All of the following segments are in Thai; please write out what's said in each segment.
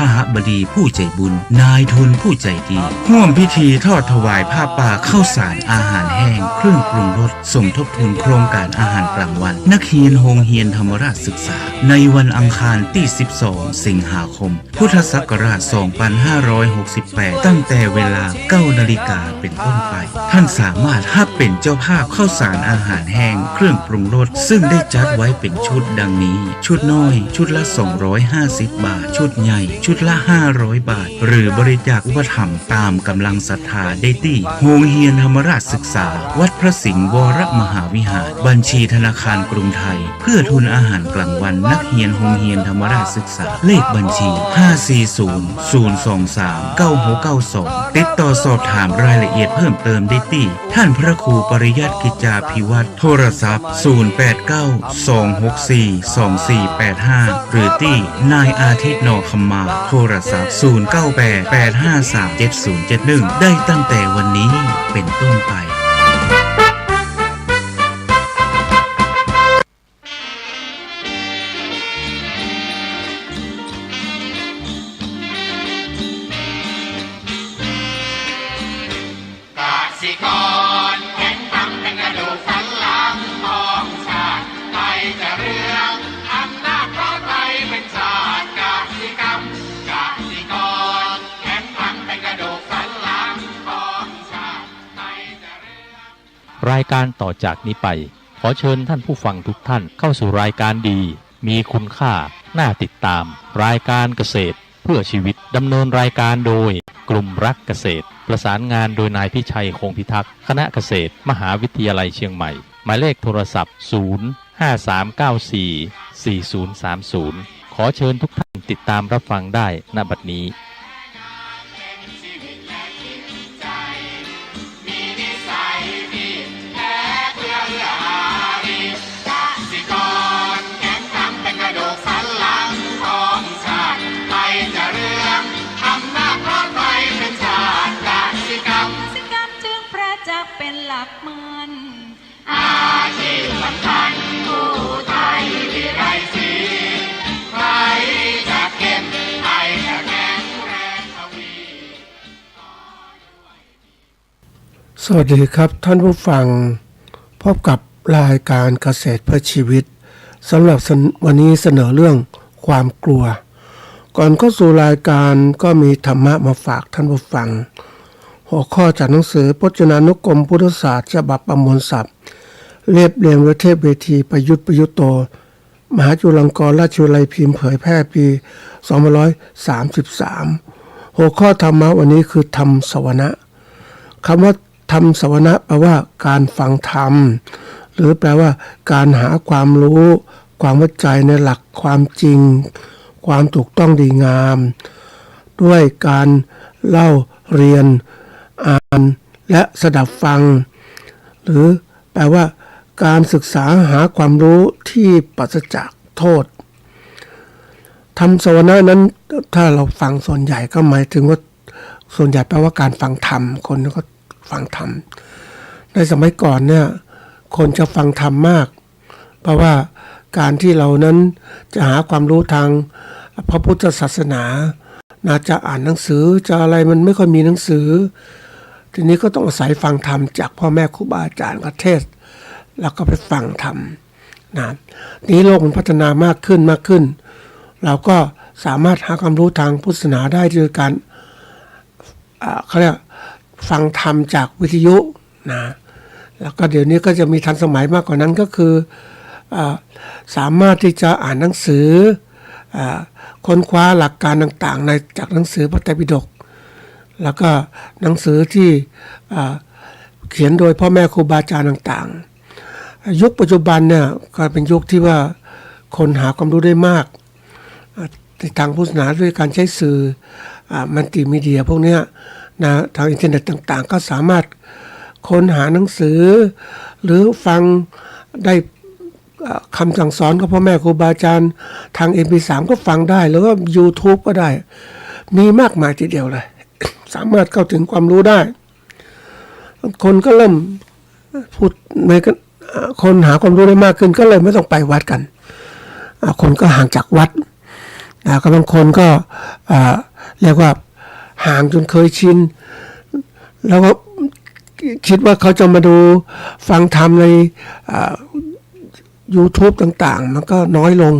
ขหบดีผู้ใจบุญนายทุนผู้ใจดีร่วมพิธีทอดถวายผ้าป่าข้าวสารอาหารแห้งเครื่องปรุงรสสมทบทุนโครงการอาหารกลางวันนักเรียนโรงเรียนธรรมราชศึกษาในวันอังคารที่12สิงหาคมพุทธศักราช2568ตั้งแต่เวลา 9 นาฬิกาเป็นต้นไปท่านสามารถรับเป็นเจ้าภาพข้าวสารอาหารแห้งเครื่องปรุงรสซึ่งได้จัดไว้เป็นชุดดังนี้ชุดน้อยชุดละ250 บาทชุดใหญ่ชุดละ500 บาทหรือบริจาคอุปถัมภ์ตามกำลังศรัทธาได้ที่โรงเรียนธรรมราชศึกษาวัดพระสิงห์วรมหาวิหารบัญชีธนาคารกรุงไทยเพื่อทุนอาหารกลางวันนักเรียนโรงเรียนธรรมราชศึกษาเลขบัญชี 540-023-9692 ติดต่อสอบถามรายละเอียดเพิ่มเติมได้ที่ท่านพระครูปริยัติกิจจาภิวัตรโทรศัพท์ 089-264-2485 หรือที่นายอาทิตย์นอคำมาโทรศัพท์ 098-853-7071 ได้ตั้งแต่วันนี้เป็นต้นไปรายการต่อจากนี้ไปขอเชิญท่านผู้ฟังทุกท่านเข้าสู่รายการดีมีคุณค่าน่าติดตามรายการเกษตรเพื่อชีวิตดำเนินรายการโดยกลุ่มรักเกษตรประสานงานโดยนายพิชัยคงพิทักษ์คณะเกษตรมหาวิทยาลัยเชียงใหม่หมายเลขโทรศัพท์053944030ขอเชิญทุกท่านติดตามรับฟังได้ณบัดนี้สวัสดีครับท่านผู้ฟังพบกับรายการเกษตรเพื่อชีวิตสำหรับวันนี้เสนอเรื่องความกลัวก่อนเข้าสู่รายการก็มีธรรมะมาฝากท่านผู้ฟังหัวข้อจากหนังสือพจนานุกรมพุทธศาสตร์ฉบับประมวลศัพท์เรียบเรียงไว้เทพเวทีประยุทธ์ประยุทธ์โตมหาจุฬาลงกรณราชวิทยาลัยพิมพ์เผยแพร่ปี2533หัวข้อธรรมะวันนี้คือธรรมสวนะคำว่าธรรมสวนะแปลว่าการฟังธรรมหรือแปลว่าการหาความรู้ความเข้าใจในหลักความจริงความถูกต้องดีงามด้วยการเล่าเรียนอ่านและสดับฟังหรือแปลว่าการศึกษาหาความรู้ที่ปราศจากโทษธรรมสวนะนั้นถ้าเราฟังส่วนใหญ่ก็หมายถึงว่าส่วนใหญ่แปลว่าการฟังธรรมคนก็ฟังธรรมในสมัยก่อนเนี่ยคนจะฟังธรรมมากเพราะว่าการที่เรานั้นจะหาความรู้ทางพระพุทธศาสนาจะอ่านหนังสือจะอะไรมันไม่ค่อยมีหนังสือทีนี้ก็ต้องอาศัยฟังธรรมจากพ่อแม่ครูบาอาจารย์ก็เทศแล้วก็ไปฟังธรรมนี้โลกมันพัฒนามากขึ้นเราก็สามารถหาความรู้ทางพุทธศาสนาได้ด้วยการเขาเรียกฟังธรรมจากวิทยุแล้วก็เดี๋ยวนี้ก็จะมีทันสมัยมากกว่านั้นก็คือสามารถที่จะอ่านหนังสือค้นคว้าหลักการต่างๆในจากหนังสือพระไตรปิฎกแล้วก็หนังสือที่เขียนโดยพ่อแม่ครูบาอาจารย์ต่างๆยุคปัจจุบันเนี่ยก็เป็นยุคที่ว่าคนหาความรู้ได้มากในทางพุทธศาสนาด้วยการใช้สื่อมัลติมีเดียพวกนี้ทางอินเทอร์เน็ตต่างๆก็สามารถค้นหาหนังสือหรือฟังได้คำสั่งสอนของพ่อแม่ครูบาอาจารย์ทาง MP3 ก็ฟังได้หรือว่า YouTube ก็ได้มีมากมายทีเดียวเลย สามารถเข้าถึงความรู้ได้คนก็เริ่มพูดในคนหาความรู้ได้มากขึ้นก็เลยไม่ต้องไปวัดกันคนก็ห่างจากวัด ก็บางคนก็เรียกว่าห่างจนเคยชินแล้วก็คิดว่าเขาจะมาดูฟังธรรมใน YouTube ต่างๆมันก็น้อยลง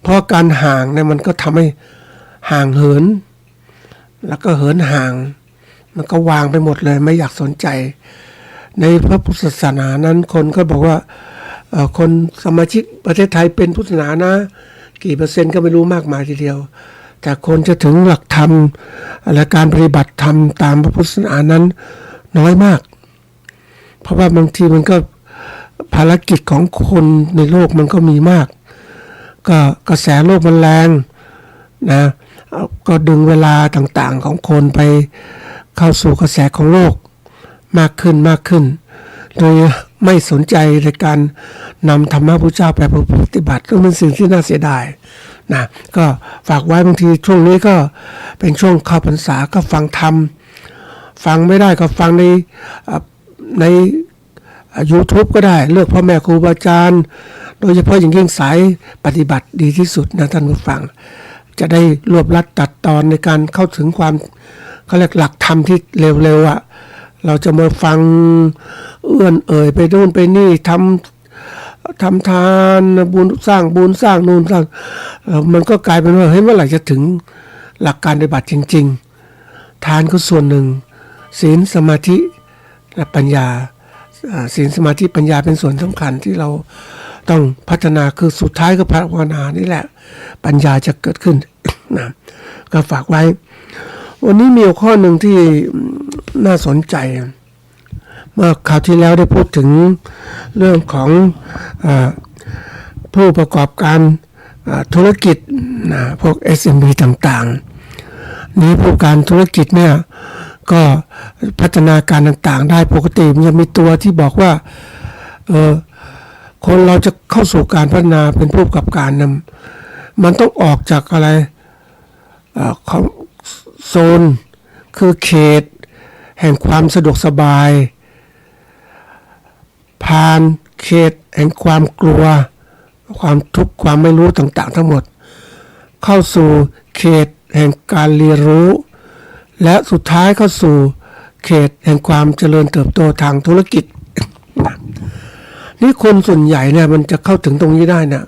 เพราะการห่างเนี่ยมันก็ทำให้ห่างเหินแล้วก็เหินห่างมันก็วางไปหมดเลยไม่อยากสนใจในพระพุทธศาสนานั้นคนก็บอกว่าคนสมาชิกประเทศไทยเป็นพุทธศาสนานะกี่เปอร์เซ็นต์ก็ไม่รู้มากมายทีเดียวแต่คนจะถึงหลักธรรมและการปฏิบัติธรรมตามพระพุทธศาสนานั้นน้อยมากเพราะว่าบางทีมันก็ภารกิจของคนในโลกมันก็มีมากก็กระแสโลกมันแรงนะก็ดึงเวลาต่างๆของคนไปเข้าสู่กระแสของโลกมากขึ้นโดยไม่สนใจในการนำธรรมะพระเจ้าไปปฏิบัติก็เป็นสิ่งที่น่าเสียดายนะก็ฝากไว้บางทีช่วงนี้ก็เป็นช่วงเข้าพรรษาก็ฟังธรรมฟังไม่ได้ก็ฟังในYouTube ก็ได้เลือกพ่อแม่ครูบาอาจารย์โดยเฉพาะอย่างยิ่งสายปฏิบัติดีที่สุดนะท่านผู้ฟังจะได้รวบรัดตัดตอนในการเข้าถึงความเขาเรียกหลักธรรมที่เร็วๆเราจะมาฟังเอื้อนเอ่ยไปนู่นไปนี่ทำทานบุญสร้างนู่นสร้างมันก็กลายเป็นว่าเฮ้ยเมื่อไหร่จะถึงหลักการปฏิบัติจริงๆทานก็ส่วนหนึ่งศีลสมาธิและปัญญาศีลสมาธิปัญญาเป็นส่วนสำคัญที่เราต้องพัฒนาคือสุดท้ายก็ภาวนานี่แหละปัญญาจะเกิดขึ้นนะก็ฝากไว้วันนี้มีข้อหนึ่งที่น่าสนใจเมื่อคราวที่แล้วได้พูดถึงเรื่องของผู้ประกอบการธุรกิจนะพวก SME ต่างๆนี้ผู้การธุรกิจเนี่ยก็พัฒนาการต่างๆได้ปกติมันจะมีตัวที่บอกว่าคนเราจะเข้าสู่การพัฒนาเป็นผู้ประกอบการนำมันต้องออกจากอะไรของโซนคือเขตแห่งความสะดวกสบายผ่านเขตแห่งความกลัวความทุกข์ความไม่รู้ต่างๆทั้งหมดเข้าสู่เขตแห่งการเรียนรู้และสุดท้ายเข้าสู่เขตแห่งความเจริญเติบโตทางธุรกิจนี่คนส่วนใหญ่เนี่ยมันจะเข้าถึงตรงนี้ได้นะ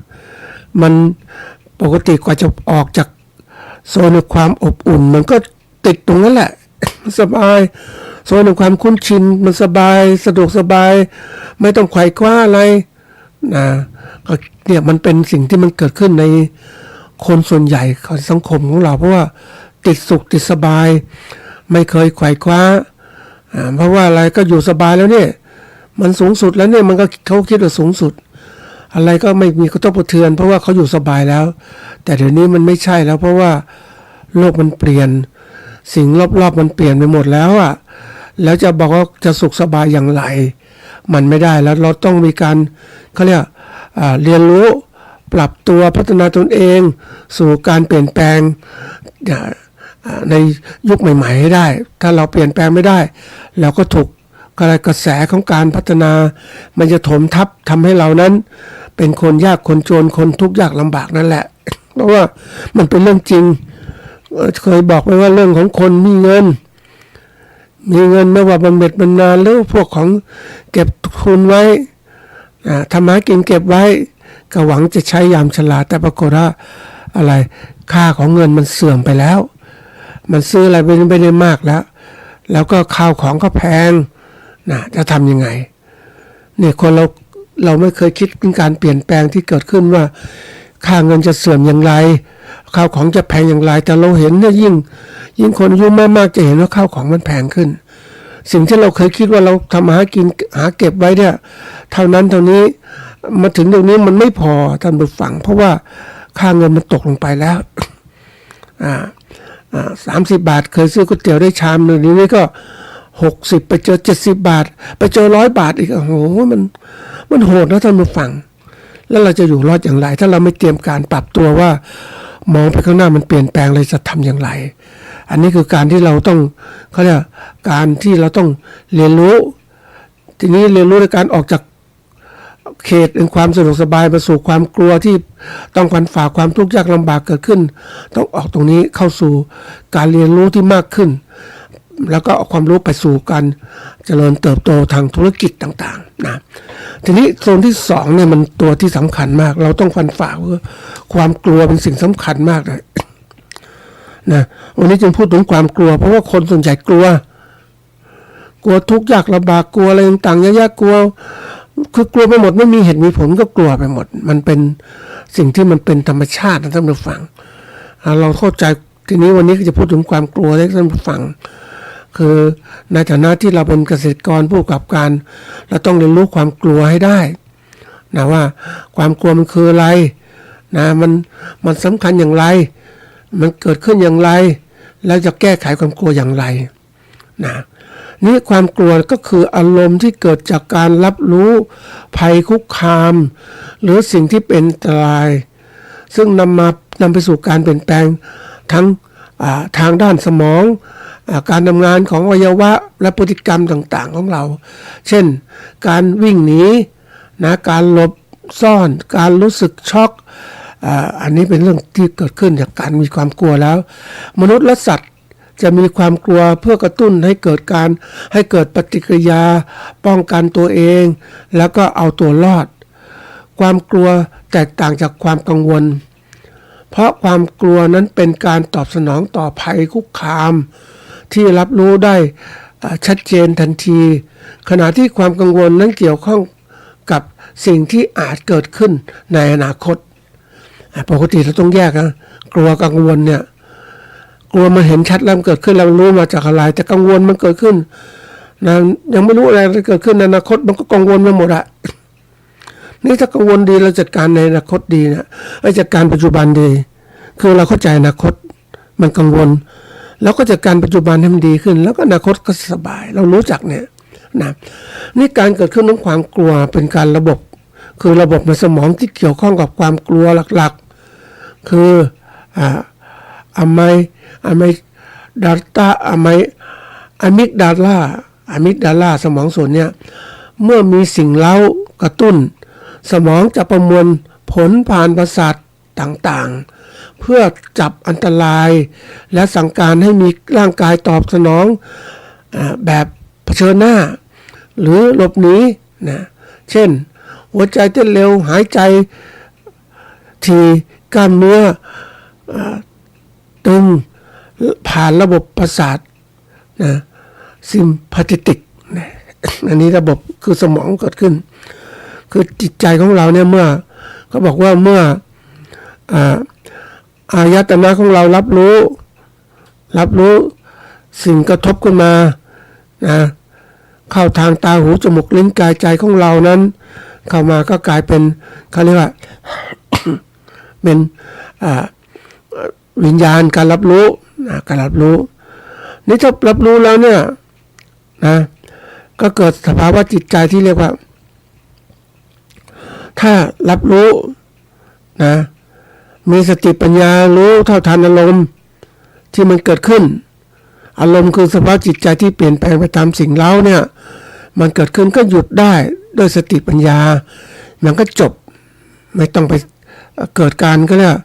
มันปกติกว่าจะออกจากโซนของความอบอุ่นมันก็ติดตรงนั้นแหละสบายโซนของความคุ้นชินมันสบายสะดวกสบายไม่ต้องไขว่คว้าอะไรนะก็เนี่ยมันเป็นสิ่งที่มันเกิดขึ้นในคนส่วนใหญ่ของสังคมของเราเพราะว่าติดสุขติดสบายไม่เคยไขว่คว้าเพราะว่าอะไรก็อยู่สบายแล้วเนี่ยมันสูงสุดแล้วเนี่ยมันก็เขาคิดว่าสูงสุดอะไรก็ไม่มีกระทบกระเทือนเพราะว่าเขาอยู่สบายแล้วแต่เดี๋ยวนี้มันไม่ใช่แล้วเพราะว่าโลกมันเปลี่ยนสิ่งรอบๆมันเปลี่ยนไปหมดแล้วอ่ะแล้วจะบอกว่าจะสุขสบายอย่างไรมันไม่ได้แล้วเราต้องมีการเขาเรียกเรียนรู้ปรับตัวพัฒนาตนเองสู่การเปลี่ยนแปลงในยุคใหม่ๆให้ได้ถ้าเราเปลี่ยนแปลงไม่ได้เราก็ถูกกระแสของการพัฒนามันจะถมทับทำให้เรานั้นเป็นคนยากคนจนคนทุกข์ยากลำบากนั่นแหละเพราะว่ามันเป็นเรื่องจริงเคยบอกไว้ว่าเรื่องของคนมีเงินไม่ว่าบำเหน็จบำนาญหรือพวกของเก็บทุนไว้ทำหากินเก็บไว้ก็หวังจะใช้ยามชราแต่ปรากฏว่าอะไรค่าของเงินมันเสื่อมไปแล้วมันซื้ออะไรไม่ได้มากแล้วก็ข้าวของก็แพงนะจะทำยังไงเนี่ยคนเราไม่เคยคิดถึงการเปลี่ยนแปลงที่เกิดขึ้นว่าค่าเงินจะเสื่อมอย่างไรข้าวของจะแพงอย่างไรแต่เราเห็นเนี่ยยิ่งคนอายุมากๆจะเห็นว่าข้าวของมันแพงขึ้นสิ่งที่เราเคยคิดว่าเราทำหากินหาเก็บไว้เนี่ยเท่านั้นเท่านี้มาถึงตรงนี้มันไม่พอท่านผู้ฟังเพราะว่าค่าเงินมันตกลงไปแล้ว30 บาทเคยซื้อก๋วยเตี๋ยวได้ชามนึงนี้ก็60ไปเจอ70 บาทไปเจอ100 บาทอีกโอ้โหมันโหดนะท่านผู้ฟังแล้วเราจะอยู่รอดอย่างไรถ้าเราไม่เตรียมการปรับตัวว่ามองไปข้างหน้ามันเปลี่ยนแปลงเลยจะทำอย่างไรอันนี้คือการที่เราต้องเขาเรียกการที่เราต้องเรียนรู้ทีนี้เรียนรู้ในการออกจาก เขตแห่งความสะดวกสบายมาสู่ความกลัวที่ต้องฟันฝ่าความทุกข์ยากลำบากเกิดขึ้นต้องออกตรงนี้เข้าสู่การเรียนรู้ที่มากขึ้นแล้วก็เอาความรู้ไปสู่การเจริญเติบโตทางธุรกิจต่างๆนะทีนี้โซนที่2เนี่ยมันตัวที่สำคัญมากเราต้องฟันฝ่าความกลัวเป็นสิ่งสำคัญมากเลยนะวันนี้จึงพูดถึงความกลัวเพราะว่าคนส่วนใหญ่กลัวทุกข์ยากลำบากกลัวอะไรต่างๆเยอะแยะกลัวคือกลัวไปหมดไม่มีเหตุมีผลก็กลัวไปหมดมันเป็นสิ่งที่มันเป็นธรรมชาตินะท่านผู้ฟังเราเข้าใจทีนี้วันนี้ก็จะพูดถึงความกลัวให้ท่านผู้ฟังคือในฐานะที่เราเป็นเกษตรกรผู้ประกอบการเราต้องเรียนรู้ความกลัวให้ได้นะว่าความกลัวมันคืออะไรนะมันสำคัญอย่างไรมันเกิดขึ้นอย่างไรแล้วจะแก้ไขความกลัวอย่างไรนะนี่ความกลัวก็คืออารมณ์ที่เกิดจากการรับรู้ภัยคุกคามหรือสิ่งที่เป็นอันตรายซึ่งนำไปสู่การเปลี่ยนแปลงทั้งทางด้านสมองการทำงานของอวัยวะและพฤติกรรมต่างๆของเราเช่นการวิ่งหนีนะการหลบซ่อนการรู้สึกช็อกอันนี้เป็นเรื่องที่เกิดขึ้นจากการมีความกลัวแล้วมนุษย์และสัตว์จะมีความกลัวเพื่อกระตุ้นให้เกิดปฏิกิริยาป้องกันตัวเองแล้วก็เอาตัวรอดความกลัวแตกต่างจากความกังวลเพราะความกลัวนั้นเป็นการตอบสนองต่อภัยคุกคามที่รับรู้ได้ชัดเจนทันทีขณะที่ความกังวลนั้นเกี่ยวข้องกับสิ่งที่อาจเกิดขึ้นในอนาคตปกติเราต้องแยกนะกลัวกังวลเนี่ยกลัวมันเห็นชัดแล้วมันเกิดขึ้นเรารู้มาจากอะไรแต่กังวลมันเกิดขึ้นนะยังไม่รู้อะไรเกิดขึ้นในอนาคตมันก็กังวลไปหมดอะนี่ถ้ากังวลดีเราจัดการในอนาคตดีนะจัดการปัจจุบันดีคือเราเข้าใจอนาคตมันกังวลแล้วก็จัดการปัจจุบันให้มันดีขึ้นแล้วก็อนาคตก็สบายเรารู้จักเนี่ยนะนี่การเกิดขึ้นของความกลัวเป็นการระบบคือระบบในสมองที่เกี่ยวข้องกับความกลัวหลักๆคืออะไมดาลาสมองส่วนเนี้ยเมื่อมีสิ่งเร้ากระตุ้นสมองจะประมวลผลผ่านประสาทต่างๆเพื่อจับอันตรายและสั่งการให้มีร่างกายตอบสนองแบบเผชิญหน้าหรือหลบหนีนะเช่นหัวใจเต้นเร็วหายใจถี่กล้ามเนื้อตึงผ่านระบบประสาทนะซิมพาเทติกนะอันนี้ระบบคือสมองเกิดขึ้นคือจิตใจของเราเนี่ยเมื่อเขาบอกว่าเมื่ออายตนะของเรารับรู้สิ่งกระทบขึ้นมานะเข้าทางตาหูจมูกลิ้นกายใจของเรานั้นเข้ามาก็กลายเป็นเขาเรียกว่า เป็นวิญญาณการรับรู้นี่ถ้ารับรู้แล้วเนี่ยนะก็เกิดสภาวะจิตใจที่เรียกว่าถ้ารับรู้นะมีสติปัญญารู้เท่าทันอารมณ์ที่มันเกิดขึ้นอารมณ์คือสภาวะจิตใจที่เปลี่ยนแปลงไปตามสิ่งเร้าเนี่ยมันเกิดขึ้นก็หยุดได้ด้วยสติปัญญามันก็จบไม่ต้องไปเกิดการก็เรียก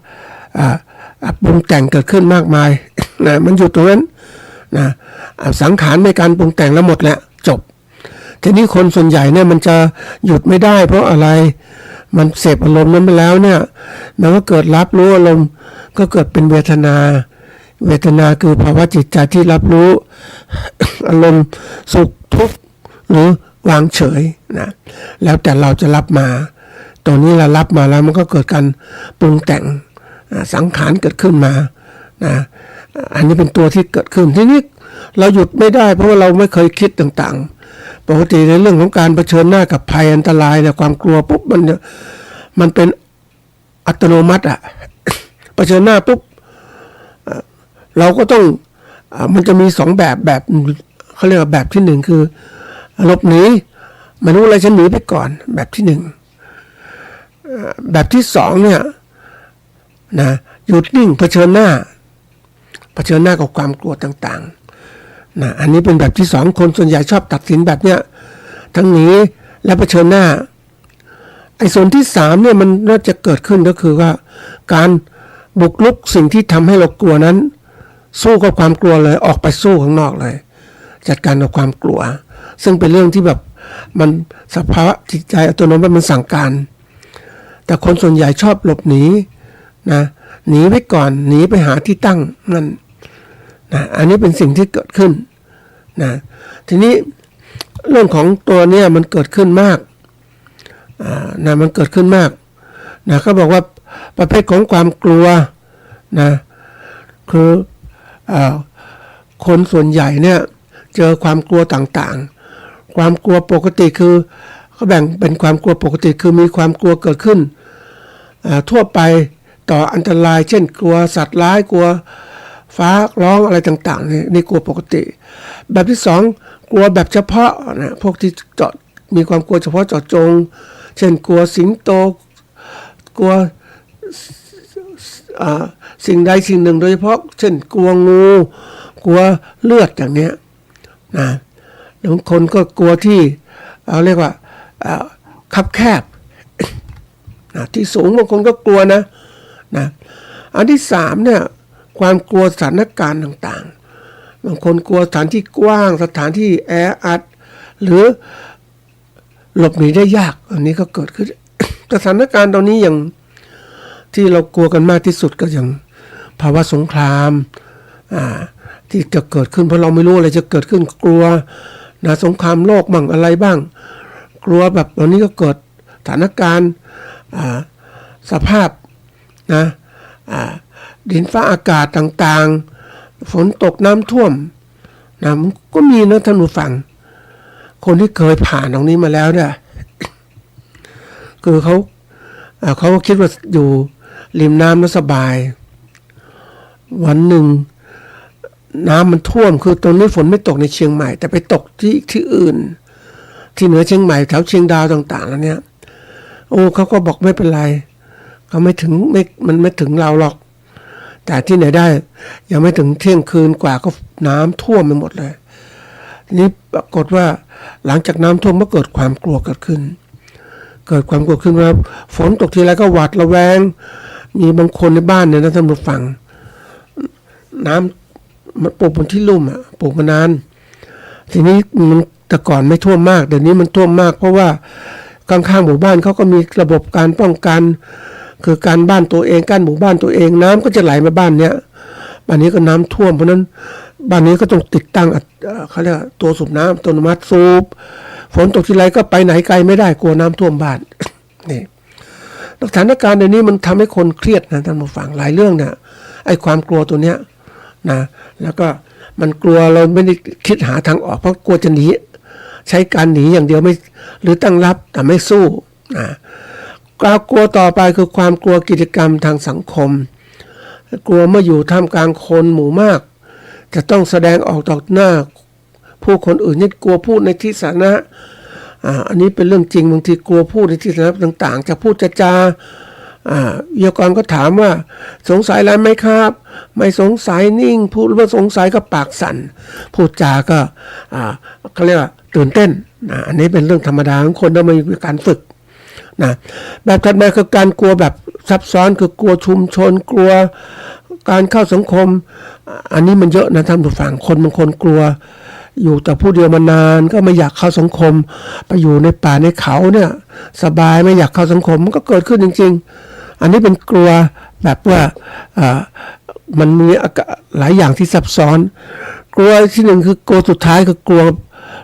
ปรุงแต่งเกิดขึ้นมากมายนะมันหยุดตรงนั้นนะสังขารในการปรุงแต่งแล้วหมดแล้วจบทีนี้คนส่วนใหญ่เนี่ยมันจะหยุดไม่ได้เพราะอะไรมันเสพอารมณ์นั้นไปแล้วเนี่ยมันก็เกิดรับรู้อารมณ์ก็เกิดเป็นเวทนาคือภาวะจิตใจที่รับรู้ อารมณ์สุขทุกข์หรือวางเฉยนะแล้วแต่เราจะรับมาตรงนี้เรารับมาแล้วมันก็เกิดการปรุงแต่งสังขารเกิดขึ้นมานะอันนี้เป็นตัวที่เกิดขึ้นทีนี้เราหยุดไม่ได้เพราะว่าเราไม่เคยคิดต่างๆปกติในเรื่องของการเผชิญหน้ากับภัยอันตรายเนี่ยความกลัวปุ๊บมันเป็นอัตโนมัติอะ เผชิญหน้าปุ๊บเราก็ต้องมันจะมี2แบบเขาเรียกว่าแบบที่1คือหลบหนีไม่รู้อะไรฉันหนีไปก่อนแบบที่1แบบที่2เนี่ยนะหยุดนิ่งเผชิญหน้ากับความกลัวต่างๆนะอันนี้เป็นแบบที่2คนส่วนใหญ่ชอบตัดสินแบบเนี้ยทั้งหนีและเผชิญหน้า ไอ้ส่วนที่สามเนี่ยมันน่าจะเกิดขึ้นก็คือว่าการบุกรุกสิ่งที่ทำให้เรากลัวนั้น สู้กับความกลัวเลยออกไปสู้ข้างนอกเลย จัดการกับความกลัว ซึ่งเป็นเรื่องที่แบบมันสภาวะจิตใจอัตโนมัติมันสั่งการแต่คนส่วนใหญ่ชอบหลบหนีนะหนีไว้ก่อนหนีไปหาที่ตั้งนั่นนะอันนี้เป็นสิ่งที่เกิดขึ้นนะทีนี้เรื่องของตัวเนี้ยมันเกิดขึ้นมากนะมันเกิดขึ้นมากนะเขาบอกว่าประเภทของความกลัวนะคือคนส่วนใหญ่เนี่ยเจอความกลัวต่างๆความกลัวปกติคือเขาแบ่งเป็นความกลัวปกติคือมีความกลัวเกิดขึ้นทั่วไปต่ออันตรายเช่นกลัวสัตว์ร้ายกลัวฟ้าร้องอะไรต่างๆนี่กลัวปกติแบบที่สองกลัวแบบเฉพาะนะพวกที่เจาะมีความกลัวเฉพาะเจาะจงเช่นกลัวสิงโตกลัวสิ่งใดสิ่งหนึ่งโดยเฉพาะเช่นกลัวงูกลัวเลือดอย่างเนี้ยนะบางคนก็กลัวที่เรียกว่าคับแคบนะที่สูงบางคนก็กลัวนะอันที่สามเนี่ยความกลัวสถานการณ์ต่างๆบางคนกลัวสถานที่กว้างสถานที่แออัดหรือหลบหนีได้ยากอันนี้ก็เกิดขึ้น สถานการณ์ตอนนี้อย่างที่เรากลัวกันมากที่สุดก็อย่างภาวะสงครามที่จะเกิดขึ้นเพราะเราไม่รู้อะไรจะเกิดขึ้นกลัวนะสงครามโลกบ้างอะไรบ้างกลัวแบบตอนนี้ก็เกิดสถานการณ์สภาพนะดินฟ้าอากาศต่างๆฝนตกน้ำท่วมนะมันก็มีนะท่านผู้ฟังคนที่เคยผ่านตรงนี้มาแล้วเนี่ยคือเขาก็คิดว่าอยู่ริมน้ำแล้วสบายวันหนึ่งน้ำมันท่วมคือตรงนี้ฝนไม่ตกในเชียงใหม่แต่ไปตกที่อื่นที่เหนือเชียงใหม่แถวเชียงดาวต่างๆแล้วเนี่ยโอ้เขาก็บอกไม่เป็นไรเขาไม่ถึงมันไม่ถึงเราหรอกแต่ที่ไหนได้ยังไม่ถึงเที่ยงคืนกว่าก็น้ำท่วมไปหมดเลยนี่ปรากฏว่าหลังจากน้ำท่วมก็เกิดความกลัวเกิดขึ้นว่าฝนตกทีไรก็หวาดระแวงมีบางคนในบ้านเนี่ยนะท่านผู้ฟังน้ำมันปลูกบนที่ลุ่มปลูกมานานทีนี้มันแต่ก่อนไม่ท่วมมากเดี๋ยวนี้มันท่วมมากเพราะว่าข้างๆหมู่บ้านเขาก็มีระบบการป้องกันคือการบ้านตัวเองกั้นหมู่บ้านตัวเองน้ำก็จะไหลมาบ้านเนี้ยบ้านนี้ก็น้ำท่วมเพราะนั้นบ้านนี้ก็ต้องติดตั้งเขาเรียกตัวสูบน้ำอัตโนมัติสูบฝนตกทีไรก็ไปไหนไกลไม่ได้กลัวน้ำท่วมบ้าน นี่สถานการณ์เดี๋ยวนี้มันทำให้คนเครียดนะท่านผู้ฟังหลายเรื่องเนี่ยไอ้ความกลัวตัวเนี้ยนะแล้วก็มันกลัวเราไม่ได้คิดหาทางออกเพราะกลัวจะหนีใช้การหนีอย่างเดียวไม่หรือตั้งรับแต่ไม่สู้ความกลัวต่อไปคือความกลัวกิจกรรมทางสังคมกลัวเมื่ออยู่ท่ามกลางคนหมู่มากจะต้องแสดงออกต่อหน้าผู้คนอื่นนี่กลัวพูดในที่สาธารณะอันนี้เป็นเรื่องจริงบางทีกลัวพูดในที่สาธารณะต่างๆจะพูดจาวิทยากรก็ถามว่าสงสัยอะไรไหมครับไม่สงสัยนิ่งพูดว่าสงสัยก็ปากสั่นพูดจาก็เขาเรียกว่าตื่นเต้นอันนี้เป็นเรื่องธรรมดาของคนที่มีการฝึกนะแบบถัดมาคือการกลัวแบบซับซ้อนคือกลัวชุมชนกลัวการเข้าสังคมอันนี้มันเยอะนะท่านผู้ฟังคนบางคนกลัวอยู่แต่ผู้เดียวมานานก็ไม่อยากเข้าสังคมไปอยู่ในป่าในเขาเนี่ยสบายไม่อยากเข้าสังคมมันก็เกิดขึ้นจริงๆอันนี้เป็นกลัวแบบว่ามันมีหลายอย่างที่ซับซ้อนกลัวที่หนึ่งคือกลัวสุดท้ายคือกลัว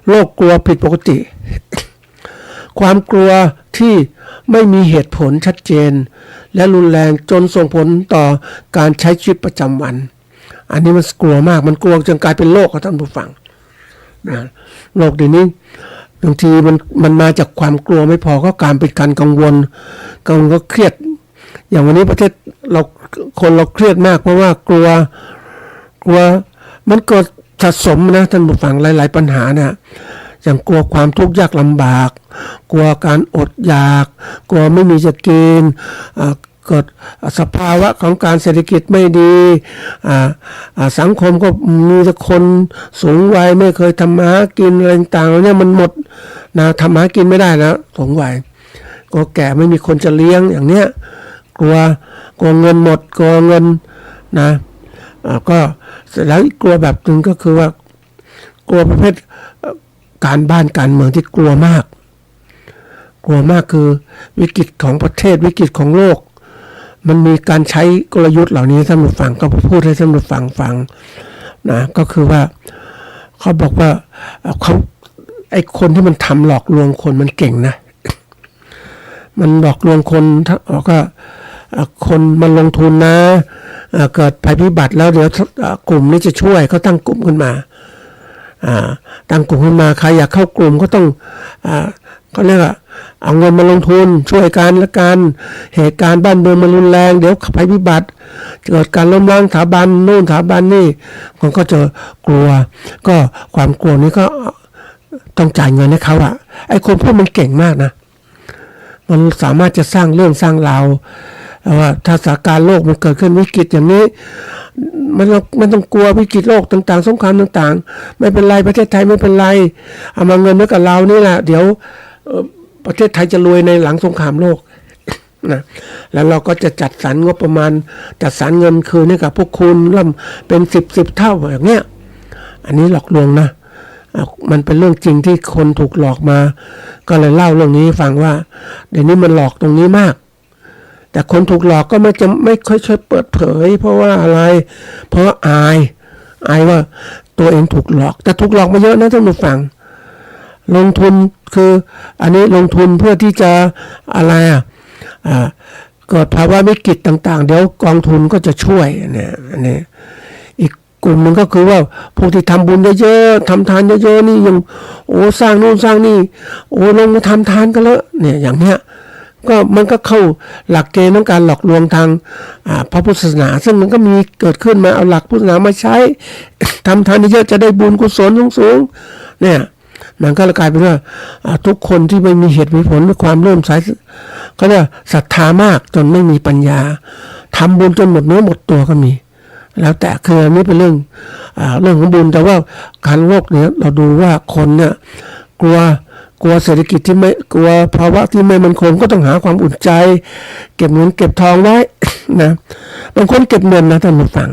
โรคกลัวผิดปกติ ความกลัวที่ไม่มีเหตุผลชัดเจนและรุนแรงจนส่งผลต่อการใช้ชีวิตประจำวันอันนี้มันกลัวมากมันกลัวจนกลายเป็นโรคครับท่านผู้ฟังโรคเดี๋ยวนี้บางทีมันมาจากความกลัวไม่พอก็การเป็นการกังวลก็เครียดอย่างวันนี้ประเทศเราคนเราเครียดมากเพราะว่ากลัวมันเกิดสะสมนะท่านผู้ฟังหลายๆปัญหานะอย่างกลัวความทุกข์ยากลำบากกลัวการอดอยากกลัวไม่มีจะกินเกิดสภาวะของการเศรษฐกิจไม่ดีสังคมก็มีแต่คนสูงวัยไม่เคยทำมาหากินอะไรต่างๆเนี่ยมันหมดนะทำมาหากินไม่ได้แล้วสูงวัย กลัวแก่ไม่มีคนจะเลี้ยงอย่างเนี้ยกลัวเงินหมดกลัวเงินนะก็เสร็จแล้วอีกกลัวแบบนึงก็คือว่ากลัวประเภทการบ้านการเมืองที่กลัวมากคือวิกฤตของประเทศวิกฤตของโลกมันมีการใช้กลยุทธ์เหล่านี้ท่านผู้ฟังก็พูดให้ท่านผู้ฟังนะก็คือว่าเขาบอกว่าเขาไอ้คนที่มันทำหลอกลวงคนมันเก่งนะมันหลอกลวงคนก็คนมันลงทุนนะเกิดภัยพิบัติแล้วเดี๋ยวกลุ่มนี้จะช่วยเขาตั้งกลุ่มขึ้นมาตั้งกลุ่มขึ้นมาใครอยากเข้ากลุ่มก็ต้องเขาเรียกว่าเอาเงินมาลงทุนช่วยกันและกันเหตุการณ์บ้านเมืองมันรุนแรงเดี๋ยวภัยพิบัติเกิดการล้มล้างสถาบันนู่นสถาบันนี่คนก็จะกลัวก็ความกลัวนี้ก็ต้องจ่ายเงินให้เขาไอ้คนพวกมันเก่งมากนะมันสามารถจะสร้างเรื่องสร้างราวว่าถ้าสถานการณ์โลกมันเกิดขึ้นวิกฤตอย่างนี้มันต้องกลัววิกฤตโลกต่างๆสงครามต่างๆไม่เป็นไรประเทศไทยไม่เป็นไรเอามาเงินไว้กับเรานี่แหละเดี๋ยวประเทศไทยจะรวยในหลังสงครามโลกนะแล้วเราก็จะจัดสรรงบประมาณจัดสรรเงินคืนให้กับพวกคุณร่วมเป็น10เท่าอย่างเนี้ยอันนี้หลอกลวงนะมันเป็นเรื่องจริงที่คนถูกหลอกมาก็เลยเล่าเรื่องนี้ฟังว่าเดี๋ยวนี้มันหลอกตรงนี้มากแต่คนถูกหลอกก็ไม่ค่อยเปิดเผยเพราะว่าอะไรเพราะอายว่าตัวเองถูกหลอกแต่ถูกหลอกมาเยอะนะท่านผู้ฟังลงทุนคืออันนี้ลงทุนเพื่อที่จะอะไรเกิดภาวะวิกฤตต่างๆเดี๋ยวกองทุนก็จะช่วยเนี่ยอันนี้อีกกลุ่มหนึ่งก็คือว่าพวกที่ทำบุญเยอะๆทำทานเยอะๆนี่ยังสร้างนู่นสร้างนี่ลงมาทำทานกันแล้วเนี่ยอย่างเนี้ยก็มันก็เข้าหลักเกณฑ์ของการหลอกลวงทางพระพุทธศาสนาซึ่งมันก็มีเกิดขึ้นมาเอาหลักพุทธศาสนามาใช้ทำทานเยอะจะได้บุญกุศลสูงๆเนี่ยมันก็กลายเป็นว่าทุกคนที่ไม่มีเหตุมีผลมีความเริ่มใสก็เนี่ยศรัทธามากจนไม่มีปัญญาทำบุญจนหมดเนื้อหมดตัวก็มีแล้วแต่คืออันนี้เป็นเรื่องของบุญแต่ว่าการโลกเนี่ยเราดูว่าคนเนี่ยกลัวเศรษฐกิจที่ไม่กลัวภาวะที่ไม่มั่นคงก็ต้องหาความอุ่นใจเก็บเงินเก็บทองไว้ นะบางคนเก็บเงินนะท่านผู้ฟัง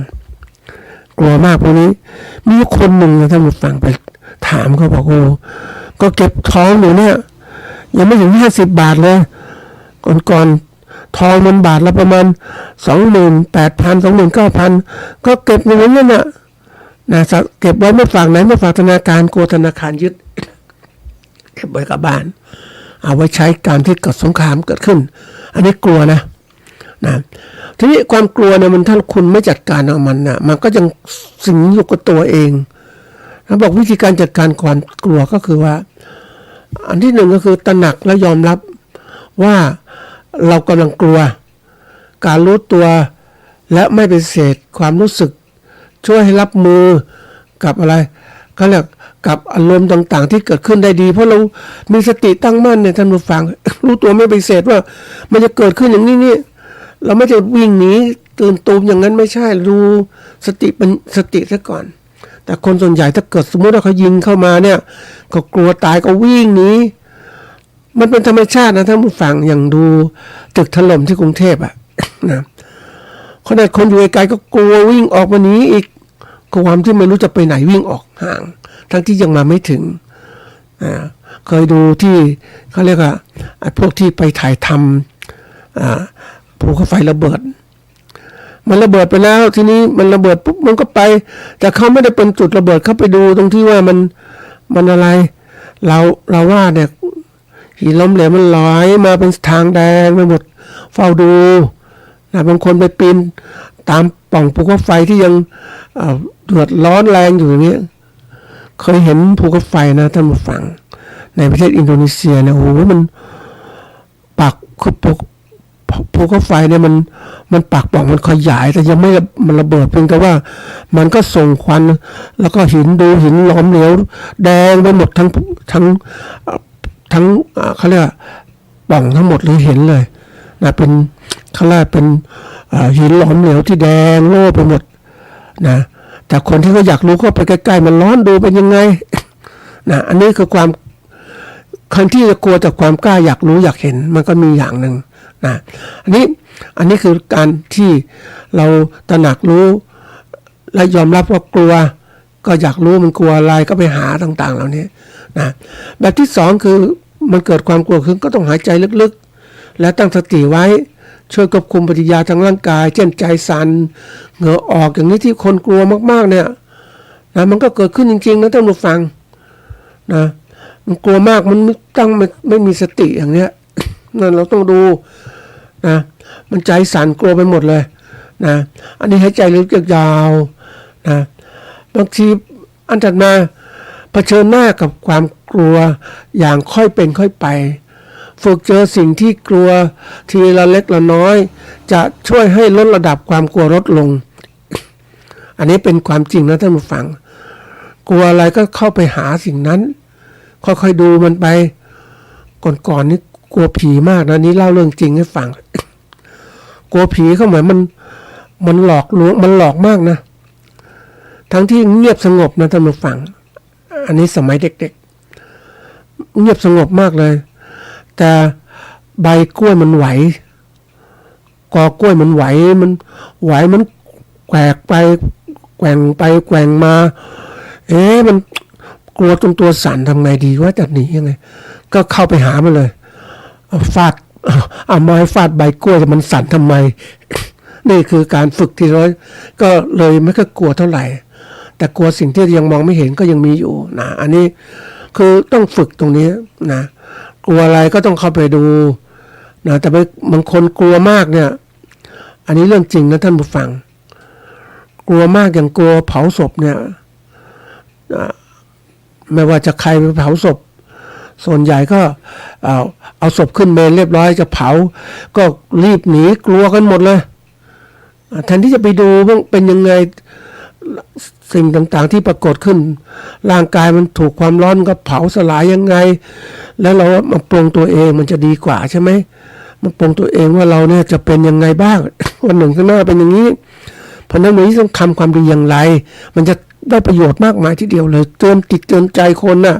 กลัวมากพวกนี้มีคนหนึ่งนะท่านผู้ฟังไปถามเขาบอกก็เก็บทองอยู่เนี่ยยังไม่ถึง50 บาทเลยก่อนทองมันบาทละประมาณ 28,000 29,000 ก็เก็บอยู่นั่นน่ะนะเก็บไว้ไม่ฝากไหนไม่ฝากธนาคารกลัวธนาคารยึดเก็บไว้กับบ้านเอาไว้ใช้การที่เกิดสงครามเกิดขึ้นอันนี้กลัวนะทีนี้ความกลัวเนี่ยมันถ้าคุณไม่จัดการเอามันนะมันก็ยังสิงอยู่กับตัวเองเขาบอกวิธีการจัดการความกลัวก็คือว่าอันที่หนึ่งก็คือตระหนักและยอมรับว่าเรากำลังกลัวการรู้ตัวและไม่ปฏิเสธความรู้สึกช่วยให้รับมือกับอะไรเขาเรียกกับอารมณ์ต่างๆที่เกิดขึ้นได้ดีเพราะเรามีสติตั้งมั่นเนี่ยท่านผู้ฟังรู้ตัวไม่ปฏิเสธว่ามันจะเกิดขึ้นอย่างนี้นี่เราไม่จะวิ่งหนีตื่นตูมอย่างนั้นไม่ใช่รู้สติเป็นสติซะก่อนแต่คนส่วนใหญ่ถ้าเกิดสมมติว่าเขายิงเข้ามาเนี่ยก็กลัวตายก็วิ่งหนีมันเป็นธรรมชาตินะท่านผู้ฟังอย่างดูตึกถล่มที่กรุงเทพนะขนาดคนอยู่ไกลๆก็กลัววิ่งออกมาหนีอีกความที่ไม่รู้จะไปไหนวิ่งออกห่างทั้งที่ยังมาไม่ถึงเคยดูที่เขาเรียกว่าพวกที่ไปถ่ายทำภูเขาไฟระเบิดมันระเบิดไปแล้วทีนี้มันระเบิดปุ๊บมันก็ไปแต่เขาไม่ได้เป็นจุดระเบิดเขาไปดูตรงที่ว่ามันอะไรเราว่าเนี่ยหินล้มเหลวมันลอยมาเป็นทางแดงไปหมดเฝ้าดูนะบางคนไปปีนตามปล่องภูเขาไฟที่ยังเดือดร้อนแรงอยู่อย่างนี้เคยเห็นภูเขาไฟนะท่านผู้ฟังในประเทศอินโดนีเซียเนี่ยโอ้โหมันปากคือภูเขาไฟเนี่ยมันปากปล่องมันขยายแต่ยังไม่มันระเบิดเพียงแต่ว่ามันก็ส่งควันแล้วก็หินล้อมเหลวแดงไปหมดทั้งเขาเรียกปล่องทั้งหมดเลยเห็นเลยนะเป็นเขาเรียกเป็นหินหลอมเหลวที่แดงโล่ไปหมดนะแต่คนที่เขาอยากรู้ก็ไปใกล้ๆมันร้อนดูเป็นยังไงนะอันนี้คือความ คนที่จะกลัวจากความกล้าอยากรู้อยากเห็นมันก็มีอย่างหนึ่งนะอันนี้คือการที่เราตระหนักรู้และยอมรับว่ากลัวก็อยากรู้มันกลัวอะไรก็ไปหาต่างๆเหล่านี้นะแบบที่สองคือมันเกิดความกลัวขึ้นก็ต้องหายใจลึกๆและตั้งสติไว้ช่วยควบคุมปฏิกิริยาทางร่างกายเช่นใจสั่นเหงื่อออกอย่างนี้ที่คนกลัวมากๆเนี่ยนะมันก็เกิดขึ้นจริงๆนะท่านผู้ฟังนะมันกลัวมากมันไม่มีสติอย่างเนี้ยนั่นเราต้องดูนะมันใจสั่นกลัวไปหมดเลยนะอันนี้หายใจลึกยาวๆนะบางทีอันถัดมาเผชิญหน้ากับความกลัวอย่างค่อยเป็นค่อยไปฝึกเจอสิ่งที่กลัวทีละเล็กละน้อยจะช่วยให้ลดระดับความกลัวลดลงอันนี้เป็นความจริงนะท่านผู้ฟังกลัวอะไรก็เข้าไปหาสิ่งนั้นค่อยๆดูมันไปก่อนนี่กลัวผีมากนะนี่เล่าเรื่องจริงให้ฟังกลัวผีเขาเหมือนมันหลอกลวงมันหลอกมากนะทั้งที่เงียบสงบนะท่านผู้ฟังอันนี้สมัยเด็กๆเงียบสงบมากเลยแต่ใบกล้วยมันไหวกอกล้วยมันไหวมันแกวกไปแกว่งไปแกว่งมามันกลัวจนตัวสั่นทำไงดีว่าจะหนียังไงก็เข้าไปหามันเลยฟาดเอาไม้ฟาดใบกล้วยแต่มันสั่นทำไมนี่คือการฝึกที่ร้อยก็เลยไม่ค่อยกลัวเท่าไหร่แต่กลัวสิ่งที่ยังมองไม่เห็นก็ยังมีอยู่นะอันนี้คือต้องฝึกตรงนี้นะกลัวอะไรก็ต้องเข้าไปดูนะแต่บางคนกลัวมากเนี่ยอันนี้เรื่องจริงนะท่านผู้ฟังกลัวมากอย่างกลัวเผาศพเนี่ยไม่ว่าจะใครไปเผาศพส่วนใหญ่ก็เอาศพขึ้นเมนเรียบร้อยจะเผาก็รีบหนีกลัวกันหมดเลยแทนที่จะไปดูว่าเป็นยังไงสิ่งต่างๆที่ปรากฏขึ้นร่างกายมันถูกความร้อนก็เผาสลายยังไงแล้วเรามาปรุงตัวเองมันจะดีกว่าใช่ไหมมาปรุงตัวเองว่าเราเนี่ยจะเป็นยังไงบ้าง วันหนึ่งข้างหน้าเป็นอย่างนี้เพราะนั้นวันนี้ต้องทำความดีอย่างไรมันจะได้ประโยชน์มากมายทีเดียวเลยเตือนใจคนน่ะ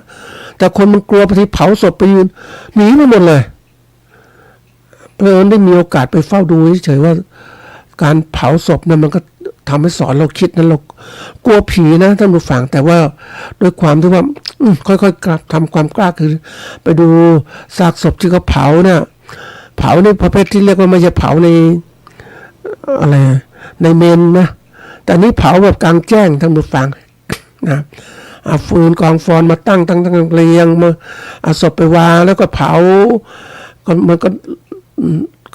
แต่คนมันกลัวไปที่เผาศพไปยืนหนีไปหมดเลยเพื่อนได้มีโอกาสไปเฝ้าดูเฉยๆว่าการเผาศพเนี่ยมันก็ทำให้สอนเราคิดนะเรากลัวผีนะท่านผู้ฟังแต่ว่าด้วยความที่ว่าค่อยๆทำความกล้าคือไปดูซากศพที่เขาเผาเนี่ยเผาในประเภทที่เรียกว่าไม่ใช่เผาในอะไรในเมนนะแต่นี้เผาแบบกลางแจ้งท่านผู้ฟังนะเอาฟืนกองฟอนมาตั้งเรียงมาเอาศพไปวางแล้วก็เผามันก็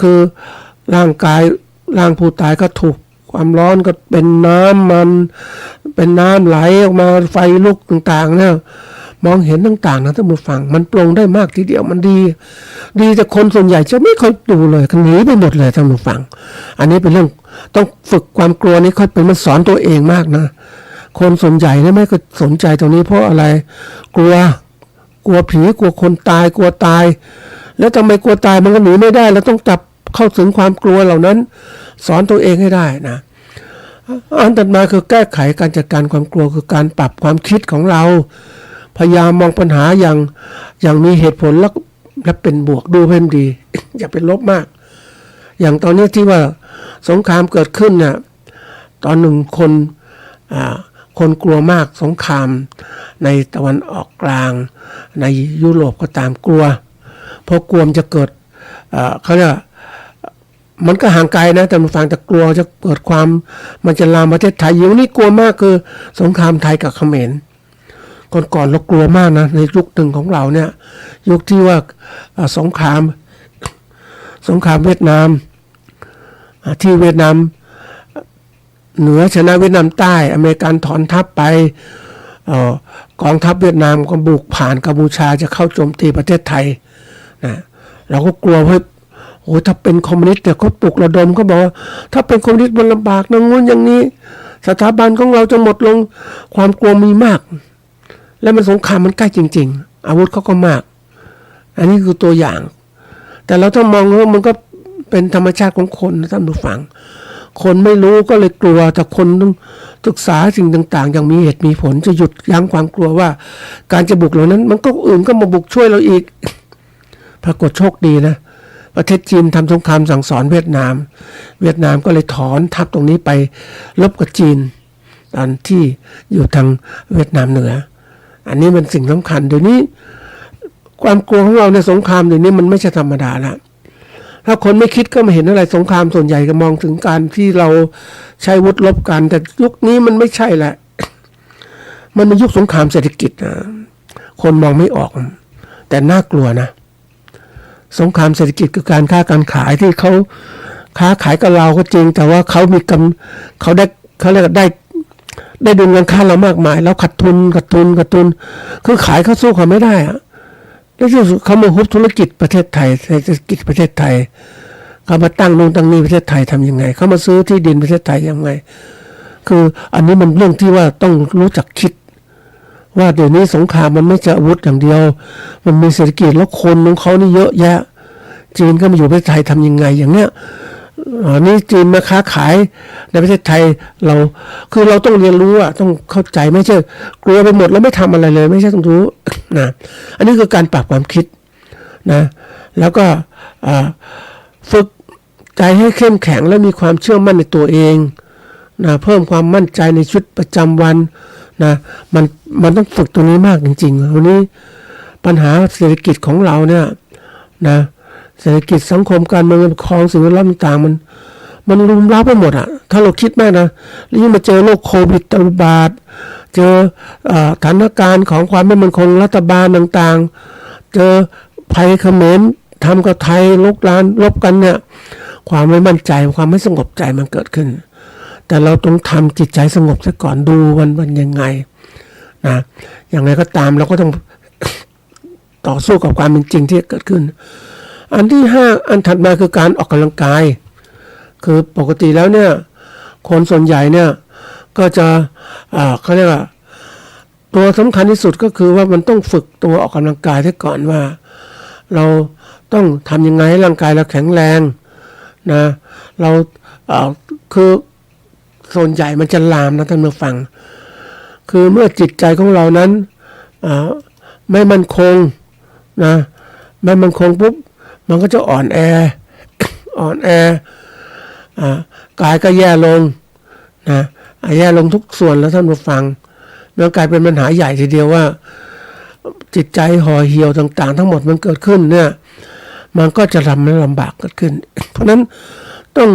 คือร่างผู้ตายก็ถูกความร้อนก็เป็นน้ำมันเป็นน้ำไหลออกมาไฟลุกต่างๆเนี่ยมองเห็นต่างๆนะท่านผู้ฟังมันปรงได้มากทีเดียวมันดีแต่คนส่วนใหญ่จะไม่ค่อยดูเลยหนีไปหมดเลยท่านผู้ฟังอันนี้เป็นเรื่องต้องฝึกความกลัวนี้ค่อยเป็นมันสอนตัวเองมากนะคนส่วนใหญ่เนี่ยไม่ก็สนใจตรงนี้เพราะอะไรกลัวผีกลัวคนตายกลัวตายแล้วทำไมกลัวตายมันก็หนีไม่ได้เราต้องจับเข้าถึงความกลัวเหล่านั้นสอนตัวเองให้ได้นะอันต่อมาคือแก้ไขการจัดการความกลัวคือการปรับความคิดของเราพยายามมองปัญหาอย่างมีเหตุผลและเป็นบวกดูเพื่อนดี อย่าเป็นลบมากอย่างตอนนี้ที่ว่าสงครามเกิดขึ้นเนี่ยตอนหนึ่งคนกลัวมากสงครามในตะวันออกกลางในยุโรปก็ตามกลัวเพราะกลัวมันจะเกิดเขาเรียกมันก็ห่างไกลนะแต่มันฟังแต่กลัวจะเกิดความมันจะลามประเทศไทยอยู่นี่กลัวมากคือสงครามไทยกับเขมรก่อนเรากลัวมากนะในยุคหนึ่งของเราเนี่ยยุคที่ว่าสงครามเวียดนามที่เวียดนามเหนือชนะเวียดนามใต้อเมริกันถอนทัพไปกองทัพเวียดนามก็บุกผ่านกัมพูชาจะเข้าโจมตีประเทศไทยนะเราก็กลัวว่าถ้าเป็นคอมมิวนิสต์เนี่ยเขาปลุกระดมเขาบอกว่าถ้าเป็นคอมมิวนิสต์มันลำบากนะงูอย่างนี้สถาบันของเราจะหมดลงความกลัวมีมากและมันสงครามมันใกล้จริงๆอาวุธเขาก็มากอันนี้คือตัวอย่างแต่เราต้องมองว่ามันก็เป็นธรรมชาติของคนนะท่านผู้ฟัง คนไม่รู้ก็เลยกลัวแต่คนต้องศึกษาสิ่งต่างๆอย่างมีเหตุมีผลจะหยุดยั้งความกลัวว่าการจะบุกเหล่านั้นมันก็อื่นก็มาบุกช่วยเราอีกปรากฏโชคดีนะประเทศจีนทำสงครามสั่งสอนเวียดนามก็เลยถอนทัพตรงนี้ไปลบกับจีนตอนที่อยู่ทางเวียดนามเหนืออันนี้มันสิ่งสำคัญเดี๋ยวนี้ความกลัวของเราในสงครามเดี๋ยวนี้มันไม่ใช่ธรรมดาละถ้าคนไม่คิดก็ไม่เห็นอะไรสงครามส่วนใหญ่ก็มองถึงการที่เราใช้อาวุธรบกันแต่ยุคนี้มันไม่ใช่แหละมันเป็นยุคสงครามเศรษฐกิจนะคนมองไม่ออกแต่น่ากลัวนะสงครามเศรษฐกิจคือการค้าการขายที่เขาค้าขายกับเราก็จริงแต่ว่าเขามีเขาเรียกได้ดุลเงินค่าเรามากมายแล้วขาดทุนคือขายเขาสู้เขาไม่ได้อะแล้วที่สุดเขามาฮุบธุรกิจประเทศไทยเศรษฐกิจประเทศไทยเขามาตั้งนู่นตั้งนี่ประเทศไทยทำยังไงเขามาซื้อที่ดินประเทศไทยยังไงคืออันนี้มันเรื่องที่ว่าต้องรู้จักคิดว่าเดี๋ยวนี้สงครามมันไม่ใช่อาวุธอย่างเดียวมันมีเศรษฐกิจแล้วคนของเขานี่เยอะแยะจีนก็มาอยู่ประเทศไทยทำยังไงอย่างเนี้ยนี่จีนมาค้าขายในประเทศไทยเราต้องเรียนรู้อ่ะต้องเข้าใจไม่ใช่กลัวไปหมดแล้วไม่ทำอะไรเลยไม่ใช่ต้องรู้นะอันนี้คือการปรับความคิดนะแล้วก็ฝึกใจให้เข้มแข็งและมีความเชื่อมั่นในตัวเองนะเพิ่มความมั่นใจในชีวิตประจำวันนะมันต้องฝึกตรงนี้มากจริงๆวันนี้ปัญหาเศรษฐกิจของเราเนี่ยนะเศรษฐกิจสังคมการเมืองครองสิ่งแวดล้อมต่างๆมันรุมเร้าไปหมดอ่ะถ้าเราคิดมากนะแล้วยิ่งมาเจอโรคโควิดระบาดเจอสถานการณ์ของความไม่มั่นคงรัฐบาลต่างๆเจอภัยเขมรทำกับไทยลบกันเนี่ยความไม่มั่นใจความไม่สงบใจมันเกิดขึ้นแต่เราต้องทำจิตใจสงบซะก่อนดูมันยังไงนะอย่างไรก็ตามเราก็ต้อง ต่อสู้กับความเป็นจริงที่เกิดขึ้นอันที่5อันถัดมาคือการออกกำลังกายคือปกติแล้วเนี่ยคนส่วนใหญ่เนี่ยก็จะเขาเรียกว่าตัวสำคัญที่สุดก็คือว่ามันต้องฝึกตัวออกกำลังกายซะก่อนว่าเราต้องทำยังไงให้ร่างกายเราแข็งแรงนะเราคือส่วนใหญ่มันจะลามนะท่านผู้ฟังคือเมื่อจิตใจของเรานั้นไม่มั่นคงนะไม่มั่นคงปุ๊บมันก็จะอ่อนแอกายก็แย่ลงนะแย่ลงทุกส่วนแล้วท่านผู้ฟังมันกลายเป็นปัญหาใหญ่ทีเดียวว่าจิตใจห่อเหี่ยวต่างๆทั้งหมดมันเกิดขึ้นเนี่ยมันก็จะทำให้ลำบากเกิดขึ้นเพราะนั้นต้อง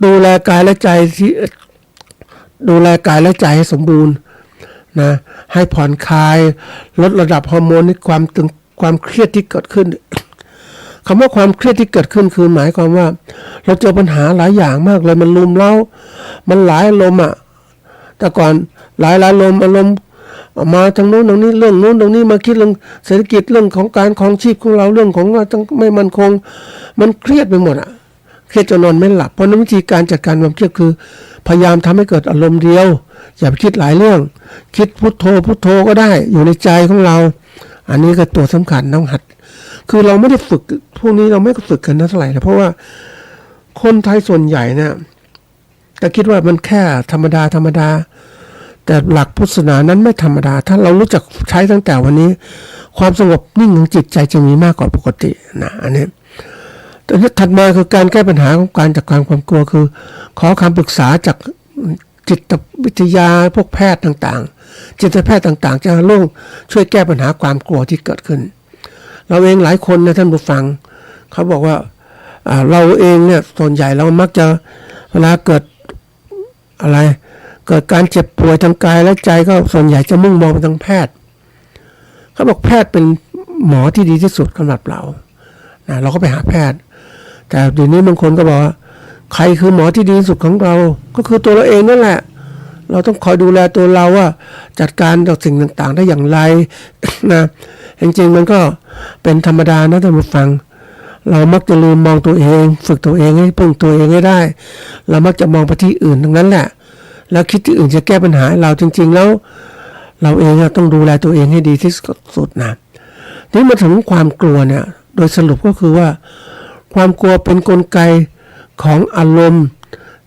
ดูแลกายและใจให้สมบูรณ์นะให้ผ่อนคลายลดระดับฮอร์โมนความเครียดที่เกิดขึ้นคำว่าความเครียดที่เกิดขึ้นคือหมายความว่าเราเจอปัญหาหลายอย่างมากเลยมันรุมเร้ามันหลายอารมณ์อ่ะแต่ก่อนหลายอารมณ์มาทางโน้นทางนี้เรื่องโน้นตรงนี้มาคิดเรื่องเศรษฐกิจเรื่องของการครองชีพของเราเรื่องของว่าไม่มั่นคงมันเครียดไปหมดอ่ะเครียดจนนอนไม่หลับเพราะนั้นวิธีการจัดการความเครียดคือพยายามทำให้เกิดอารมณ์เดียวอย่าไปคิดหลายเรื่องคิดพุทโธก็ได้อยู่ในใจของเราอันนี้ก็ตัวสำคัญต้องหัดคือเราไม่ได้ฝึกพวกนี้เราไม่ฝึกกันเท่าไหร่นะเพราะว่าคนไทยส่วนใหญ่เนี่ยแต่คิดว่ามันแค่ธรรมดาแต่หลักพุทธศาสนานั้นไม่ธรรมดาถ้าเรารู้จักใช้ตั้งแต่วันนี้ความสงบนิ่งของจิตใจจะมีมากกว่าปกตินะอันนี้แต่ที่ถัดมาคือการแก้ปัญหาของการจัดการความกลัวคือขอคำปรึกษาจากจิตวิทยาพวกแพทย์ต่างๆจิตแพทย์ต่างๆจะช่วยแก้ปัญหาความกลัวที่เกิดขึ้นเราเองหลายคนนะท่านผู้ฟังเขาบอกว่าเราเองเนี่ยส่วนใหญ่เรามักจะเวลาเกิดการเจ็บป่วยทางกายและใจก็ส่วนใหญ่จะมุ่งมองไปทางแพทย์เขาบอกแพทย์เป็นหมอที่ดีที่สุดสำหรับเราเราก็ไปหาแพทย์แต่เดี๋ยวนี้บางคนก็บอกว่าใครคือหมอที่ดีที่สุดของเราก็คือตัวเราเองนั่นแหละเราต้องคอยดูแลตัวเราว่าจัดการกับสิ่งต่างๆได้อย่างไรนะจริงๆมันก็เป็นธรรมดานะท่านผู้ฟังเรามักจะลืมมองตัวเองฝึกตัวเองให้พึ่งตัวเองให้ได้เรามักจะมองไปที่อื่นทั้งนั้นแหละแล้วคิดที่อื่นจะแก้ปัญหาเราจริงๆแล้วเราเองต้องดูแลตัวเองให้ดีที่สุดนะนี่มาถึงความกลัวเนี่ยโดยสรุปก็คือว่าความกลัวเป็นกลไกของอารมณ์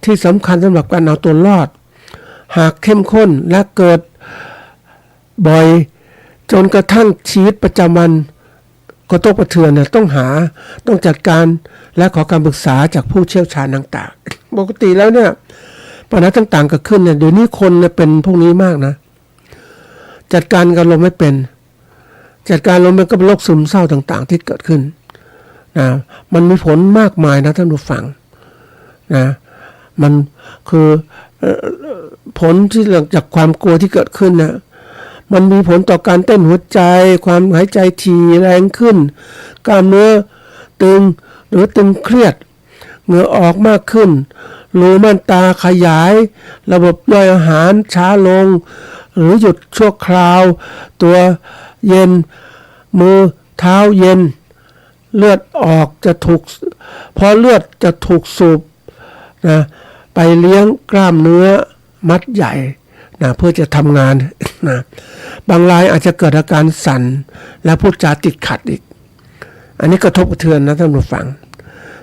ที่สำคัญสำหรับการเอาตัวรอดหากเข้มข้นและเกิดบ่อยจนกระทั่งชีวิตประจำวันก็ต้องประเทือนเนี่ยต้องจัดการและขอการปรึกษาจากผู้เชี่ยวชาญต่างๆปกติแล้วเนี่ยปัญหาต่างๆเกิดขึ้นเนี่ยเดี๋ยวนี้คนเนี่ยเป็นพวกนี้มากนะจัดการอารมณ์ไม่เป็นจัดการอารมณ์มันก็เป็นโรคซึมเศร้าต่างๆที่เกิดขึ้นนะมันมีผลมากมายนะท่านผู้ฟังนะมันคือผลที่หลังจากความกลัวที่เกิดขึ้นนะมันมีผลต่อการเต้นหัวใจความหายใจถี่แรงขึ้นกล้ามเนื้อตึงหรือตึงเครียดเหงื่อออกมากขึ้นรูม่านตาขยายระบบย่อยอาหารช้าลงหรือหยุดชั่วคราวตัวเย็นมือเท้าเย็นเลือดออกจะถูกพอเลือดจะถูกสูบนะไปเลี้ยงกล้ามเนื้อมัดใหญ่นะเพื่อจะทำงานนะบางรายอาจจะเกิดอาการสั่นและพูดจาติดขัดอีกอันนี้กระทบกระเทือนนะท่านผู้ฟัง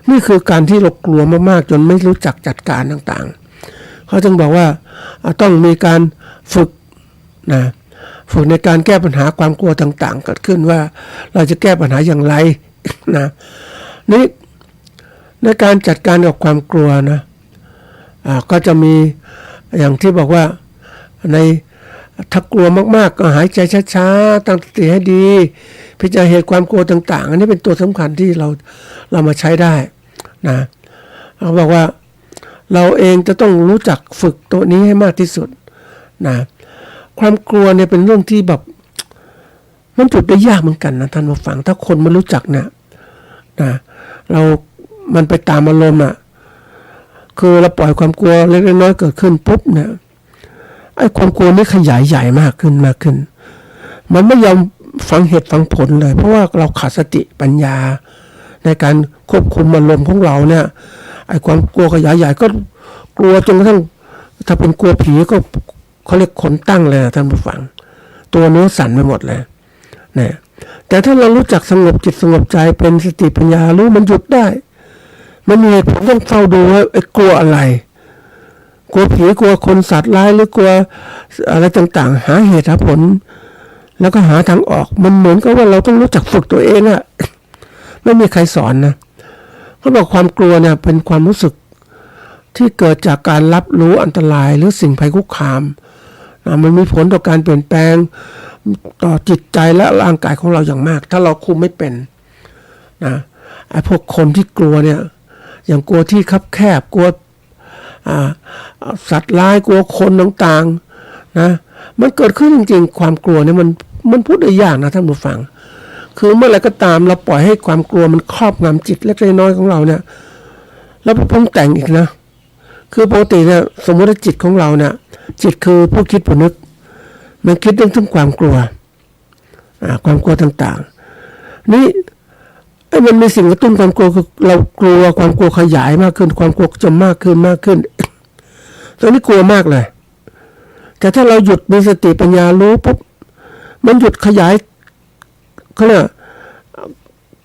นี่คือการที่เรากลัวมากๆจนไม่รู้จักจัดการต่างๆเขาจึงบอกว่าต้องมีการฝึกนะฝึกในการแก้ปัญหาความกลัวต่างๆเกิดขึ้นว่าเราจะแก้ปัญหาอย่างไรนะนี่ในการจัดการกับความกลัวนะก็จะมีอย่างที่บอกว่าในถ้ากลัวมากๆก็หายใจช้าๆตั้งสติให้ดีพิจารณาเหตุความกลัวต่างๆอันนี้เป็นตัวสำคัญที่เรามาใช้ได้นะเขาบอกว่าเราเองจะต้องรู้จักฝึกตัวนี้ให้มากที่สุดนะความกลัวเนี่ยเป็นเรื่องที่แบบมันจุดได้ยากเหมือนกันนะท่านผู้ฟังถ้าคนไม่รู้จักเนี่ยนะมันไปตามอารมณ์คือเราปล่อยความกลัวเล็กน้อยเกิดขึ้นปุ๊บเนี่ยไอ้ความกลัวนี่ขยายใหญ่มากขึ้นมันไม่ยอมฟังเหตุฟังผลเลยเพราะว่าเราขาดสติปัญญาในการควบคุมอารมณ์ของเราเนี่ยไอ้ความกลัวขยายใหญ่ก็กลัวจนกระทั่งถ้าเป็นกลัวผีก็เขาเรียกขนตั้งเลยนะท่านผู้ฟังตัวเนื้อสั่นไปหมดเลยเนี่ยแต่ถ้าเรารู้จักสงบจิตสงบใจเป็นสติปัญญารู้มันหยุดได้มันมีเหตุผลต้องเฝ้าดูว่าไอ้กลัวอะไรกลัวผีกลัวคนสัตว์ร้ายหรือกลัวอะไรต่างๆหาเหตุหาผลแล้วก็หาทางออกมันเหมือนกับว่าเราต้องรู้จักฝึกตัวเองอะไม่มีใครสอนนะเขาบอกความกลัวเนี่ยเป็นความรู้สึกที่เกิดจากการรับรู้อันตรายหรือสิ่งภัยคุกคามมันมีผลต่อการเปลี่ยนแปลงต่อจิตใจและร่างกายของเราอย่างมากถ้าเราคุมไม่เป็นนะไอ้พวกคนที่กลัวเนี่ยอย่างกลัวที่คับแคบกลัวสัตว์ร้ายกลัวคนต่างๆนะมันเกิดขึ้นจริงๆความกลัวเนี่ยมันพูดได้ยากนะท่านผู้ฟังคือเมื่อไรก็ตามเราปล่อยให้ความกลัวมันครอบงำจิตเล็กน้อยของเราเนี่ยแล้วไปปรุงแต่งอีกนะคือปกติเนี่ยสมมติว่าจิตของเราเนี่ยจิตคือผู้คิดผู้นึกมันคิดเรื่องถึงความกลัวความกลัวต่างๆนี่มันมีสิ่งกระตุ้นความกลัวคือเรากลัวความกลัวขยายมากขึ้นความกลัวจะมากขึ้นตอนนี้กลัวมากเลยแต่ถ้าเราหยุดมีสติปัญญารู้ปุ๊บมันหยุดขยายเขาเรียก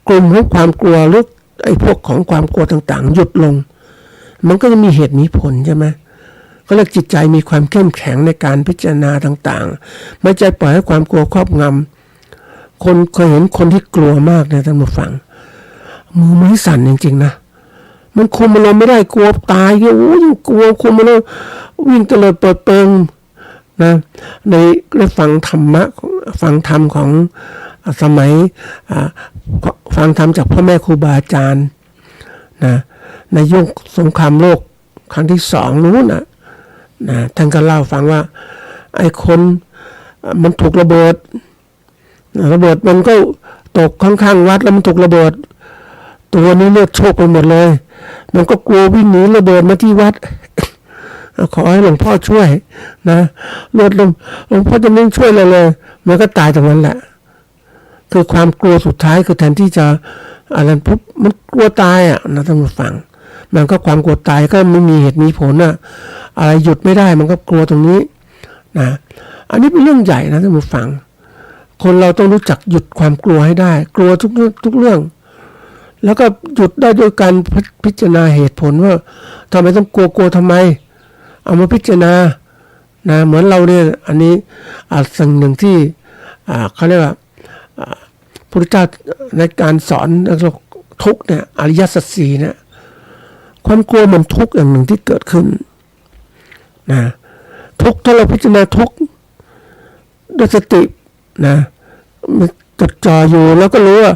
กลุ่มของความกลัวหรือไอ้พวกของความกลัวต่างๆหยุดลงมันก็จะมีเหตุมีผลใช่ไหมก็เรียกจิตใจมีความเข้มแข็งในการพิจารณาต่างๆไม่ใจปล่อยให้ความกลัวครอบงำคนเคยเห็นคนที่กลัวมากเนี่ยท่านผู้ฟังมือไม้สั่นจริงๆนะมันคุมอารมณ์ไม่ได้กลัวตายโอ้ยกลัวคุมอารมณ์วิ่งเตลิดเปิดเปิงนะในฟังธรรมะฟังธรรมของสมัยฟังธรรมจากพ่อแม่ครูบาอาจารย์นะในยุคสงครามโลกครั้งที่2นู้นนะท่านก็เล่าฟังว่าไอ้คนมันถูกระเบิดมันก็ตกข้างๆวัดแล้วมันถูกระเบิดตัวนี้เลือดโชกไปหมดเลยมันก็กลัววิ่งหนีระเบิดมาที่วัดขอให้หลวงพ่อช่วยนะเลือดหลวงพ่อจะไม่ช่วยเลยมันก็ตายตรงนั้นแหละคือความกลัวสุดท้ายคือแทนที่จะอะไรปุ๊บมันกลัวตายนะท่านผู้ฟังมันก็ความกลัวตายก็ไม่มีเหตุมีผลอะไรหยุดไม่ได้มันก็กลัวตรงนี้นะอันนี้เป็นเรื่องใหญ่นะท่านผู้ฟังคนเราต้องรู้จักหยุดความกลัวให้ได้กลัวทุกเรื่อง แล้วก็หยุดได้ด้วยการพิจารณาเหตุผลว่าทำไมต้องกลัวทำไมเอามาพิจารณานะเหมือนเราเนี่ยอันนี้สิ่งหนึ่งที่เขาเรียกว่าพระพุทธเจ้าในการสอนทุกข์เนี่ยอริยสัจสี่เนี่ยความกลัวมันทุกข์อย่างหนึ่งที่เกิดขึ้นนะทุกข์ถ้าเราพิจารณาทุกข์ด้วยสตินะจดจ่ออยู่แล้วก็รู้ว่า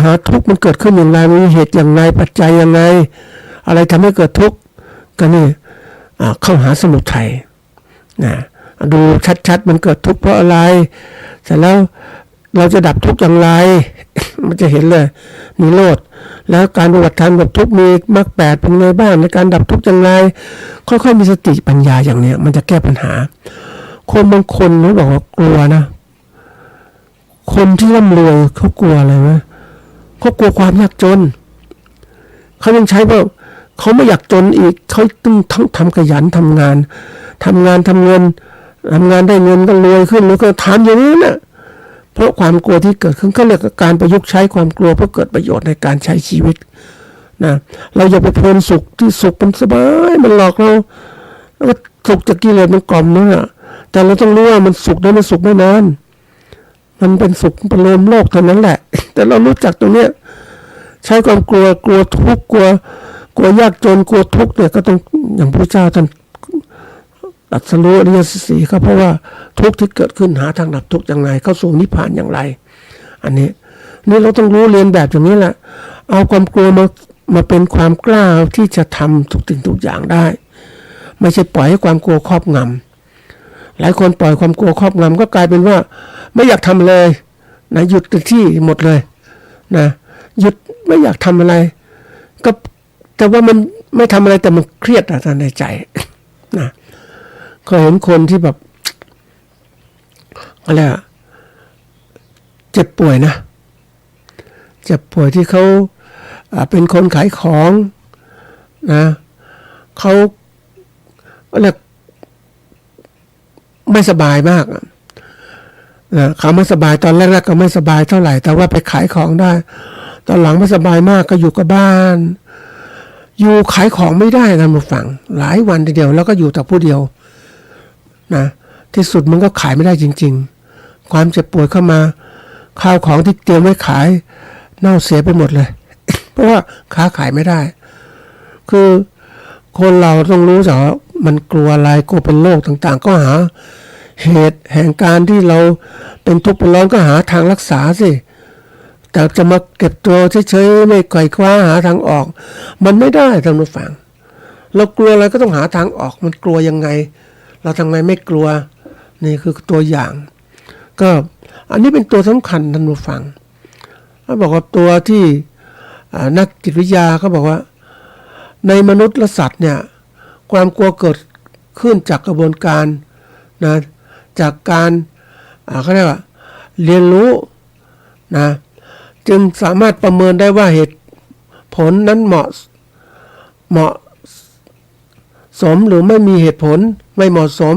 หาทุกข์มันเกิดขึ้นอย่างไรมีเหตุอย่างไรปัจจัยยังไงอะไรทำให้เกิดทุกข์ก็นี่เข้าหาสมุทัยนะดูชัดๆมันเกิดทุกข์เพราะอะไรเสร็จแล้วเราจะดับทุกข์อย่างไร มันจะเห็นเลยนิโรธแล้วการปฏิบัติธรรมดับทุกข์มีมรรคแปดเป็นไงบ้างในการดับทุกข์อย่างไรค่อยๆมีสติปัญญาอย่างเนี้ยมันจะแก้ปัญหาคนบางคนเขาบอกว่ากลัวนะคนที่ร่ำรวยเขากลัวอะไรไหมเขากลัวความยากจนเขายังใช้ว่าเขาไม่อยากจนอีกเขาต้องทำขยันทำงานเงินทำงานได้เงินก็รวยขึ้นแล้วก็ทำอย่างนี้นะเพราะความกลัวที่เกิดขึ้นก็เรียกการประยุกต์ใช้ความกลัวเพื่อเกิดประโยชน์ในการใช้ชีวิตนะเราอย่าไปเพลินสุขที่สุขมันสบายมันหลอกเราแล้วสุขจากกิเลสมันกล่อมนั่นแหละแต่เราต้องรู้ว่ามันสุขได้มันสุขไม่นานมันเป็นสุขเป็นลมโลกเท่านั้นแหละแต่เรารู้จักตรงเนี้ยใช้ความกลัวทุกข์กลัวยากจนกลัวทุกข์เนี่ยก็ต้องอย่างพระเจ้าท่านตรัสรู้อริยสัจสี่ครับเพราะว่าทุกข์ที่เกิดขึ้นหาทางดับทุกข์อย่างไรเข้าสู่นิพพานอย่างไรอันนี้เราต้องรู้เรียนแบบอย่างนี้แหละเอาความกลัวมาเป็นความกล้าที่จะทำทุกสิ่งทุกอย่างได้ไม่ใช่ปล่อยให้ความกลัวครอบงำหลายคนปล่อยความกลัวครอบงำก็กลายเป็นว่าไม่อยากทำเลยนะหยุดที่หมดเลยนะหยุดไม่อยากทำอะไรก็แต่ว่ามันไม่ทำอะไรแต่มันเครียดในใจนะก็เห็นคนที่แบบอะไรเจ็บป่วยนะเจ็บป่วยที่เขาเป็นคนขายของนะเขาอะไรไม่สบายมากนะเขาไม่สบายตอนแรกๆก็ไม่สบายเท่าไหร่แต่ว่าไปขายของได้ตอนหลังไม่สบายมากก็อยู่กับบ้านอยู่ขายของไม่ได้นะมาฟังหลายวันทีเดียวแล้วก็อยู่แต่ผู้เดียวนะที่สุดมันก็ขายไม่ได้จริงๆความเจ็บป่วยเข้ามาข้าวของที่เตรียมไว้ขายเน่าเสียไปหมดเลย เพราะว่าค้าขายไม่ได้คือคนเราต้องรู้จักว่ามันกลัวอะไรกลัวเป็นโรคต่างๆก็หาเหตุแห่งการที่เราเป็นทุกข์เป็นร้อนก็หาทางรักษาสิแต่จะมาเก็บตัวเฉยๆไม่ไขว่คว้าหาทางออกมันไม่ได้ท่านผู้ฟังเรากลัวอะไรก็ต้องหาทางออกมันกลัวยังไงเราทำไงไม่กลัวนี่คือตัวอย่างก็อันนี้เป็นตัวสำคัญท่านผู้ฟังเขาบอกว่าตัวที่นักจิตวิทยาเขาบอกว่าในมนุษย์และสัตว์เนี่ยความกลัวเกิดขึ้นจากกระบวนการนะจากการเขาเรียกว่าเรียนรู้นะจึงสามารถประเมินได้ว่าเหตุผลนั้นเหมาะสมหรือไม่มีเหตุผลไม่เหมาะสม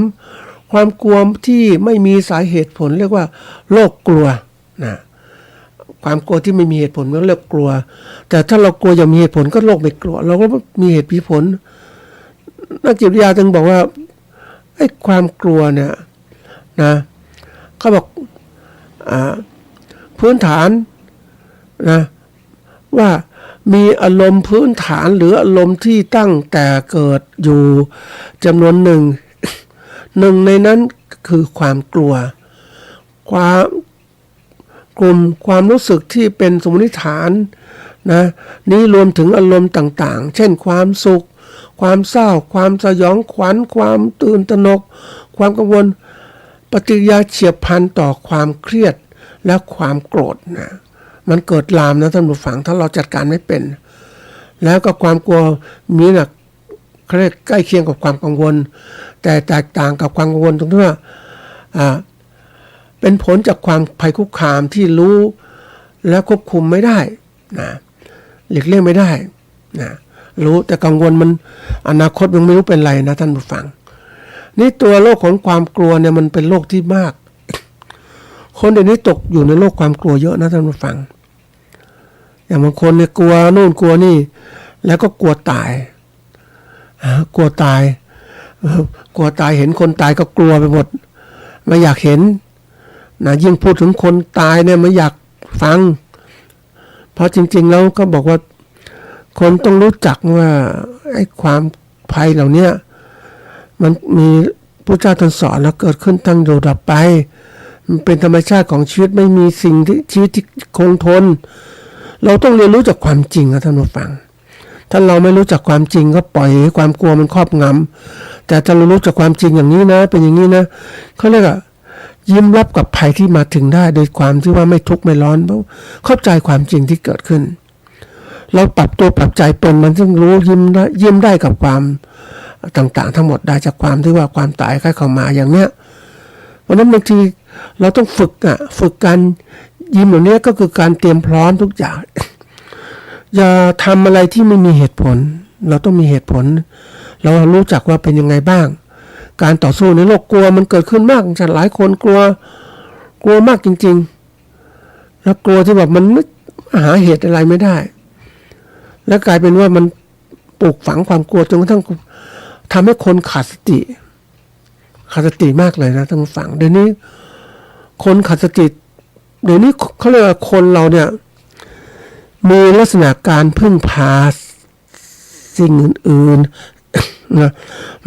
ความกลัวที่ไม่มีสาเหตุผลเรียกว่าโรคกลัวนะความกลัวที่ไม่มีเหตุผลก็เรียกกลัวแต่ถ้าเรากลัวอย่างมีเหตุผลก็โรคไม่กลัวเราก็มีเหตุมีผลนักจิตวิทยาจึงบอกว่าไอ้ความกลัวเนี่ยนะเขาบอกพื้นฐานนะว่ามีอารมณ์พื้นฐานหรืออารมณ์ที่ตั้งแต่เกิดอยู่จำนวนหนึ่งในนั้นคือความกลัวความรู้สึกที่เป็นสมมติฐานนะนี้รวมถึงอารมณ์ต่างๆเช่นความสุขความเศร้าความสยองขวัญความตื่นตระหนกความกังวลปฏิกิริยาเฉียบพลันต่อความเครียดและความโกรธนะมันเกิดลามนะท่านผู้ฟังถ้าเราจัดการไม่เป็นแล้วก็ความกลัวมีนะใกล้เคียงกับความกังวลแต่แตกต่างกับความกังวลตรงที่ว่าเป็นผลจากความภัยคุกคามที่รู้และควบคุมไม่ได้นะหลีกเลี่ยงไม่ได้นะรู้แต่กังวลมันอนาคตยังไม่รู้เป็นไรนะท่านผู้ฟังนี่ตัวโรคของความกลัวเนี่ยมันเป็นโรคที่มากคนเดี๋ยวนี้ตกอยู่ในโรคความกลัวเยอะนะท่านผู้ฟัง อย่างบางคนเนี่ยกลัวนู่นกลัวนี่แล้วก็กลัวตายกลัวตายเห็นคนตายก็กลัวไปหมดไม่อยากเห็นนะยิ่งพูดถึงคนตายเนี่ยไม่อยากฟังเพราะจริงๆแล้วก็บอกว่าคนต้องรู้จักว่าไอ้ความภัยเหล่านี้มันมีพระเจ้าท่านสอนแล้วเกิดขึ้นตั้งอยู่ดับไปมันเป็นธรรมชาติของชีวิตไม่มีสิ่งที่ชีวิตที่คงทนเราต้องเรียนรู้จากความจริงนะท่านผู้ฟังถ้าเราไม่รู้จักความจริงก็ปล่อยให้ความกลัวมันครอบงำแต่ถ้าเรารู้จักความจริงอย่างนี้นะเป็นอย่างนี้นะเขาเรียกว่ายิ้มรับกับภัยที่มาถึงได้โดยความที่ว่าไม่ทุกข์ไม่ร้อนเพราะเข้าใจความจริงที่เกิดขึ้นเราปรับตัวปรับใจเป็นมันจึงรู้ยิ้มได้กับความต่างๆทั้งหมดได้จากความที่ว่าความตายใกล้เข้ามาอย่างเนี้ยเพราะนั้นบางทีเราต้องฝึกการยิ้มเหล่านี้ก็คือการเตรียมพร้อมทุกอย่าง อย่าทำอะไรที่ไม่มีเหตุผลเราต้องมีเหตุผลเรารู้จักว่าเป็นยังไงบ้างการต่อสู้ในโลกกลัวมันเกิดขึ้นมากหลายคนกลัวมากจริงๆแล้วกลัวที่แบบมันหาเหตุอะไรไม่ได้แล้วกลายเป็นว่ามันปลูกฝังความกลัวจนกระทั่งทำให้คนขาดสติมากเลยนะทั้งฝั่งเดี๋ยวนี้คนขาดสติเดี๋ยวนี้เขาเรียกว่าคนเราเนี่ยมีลักษณะการพึ่งพาสิ่งอื่นๆนะ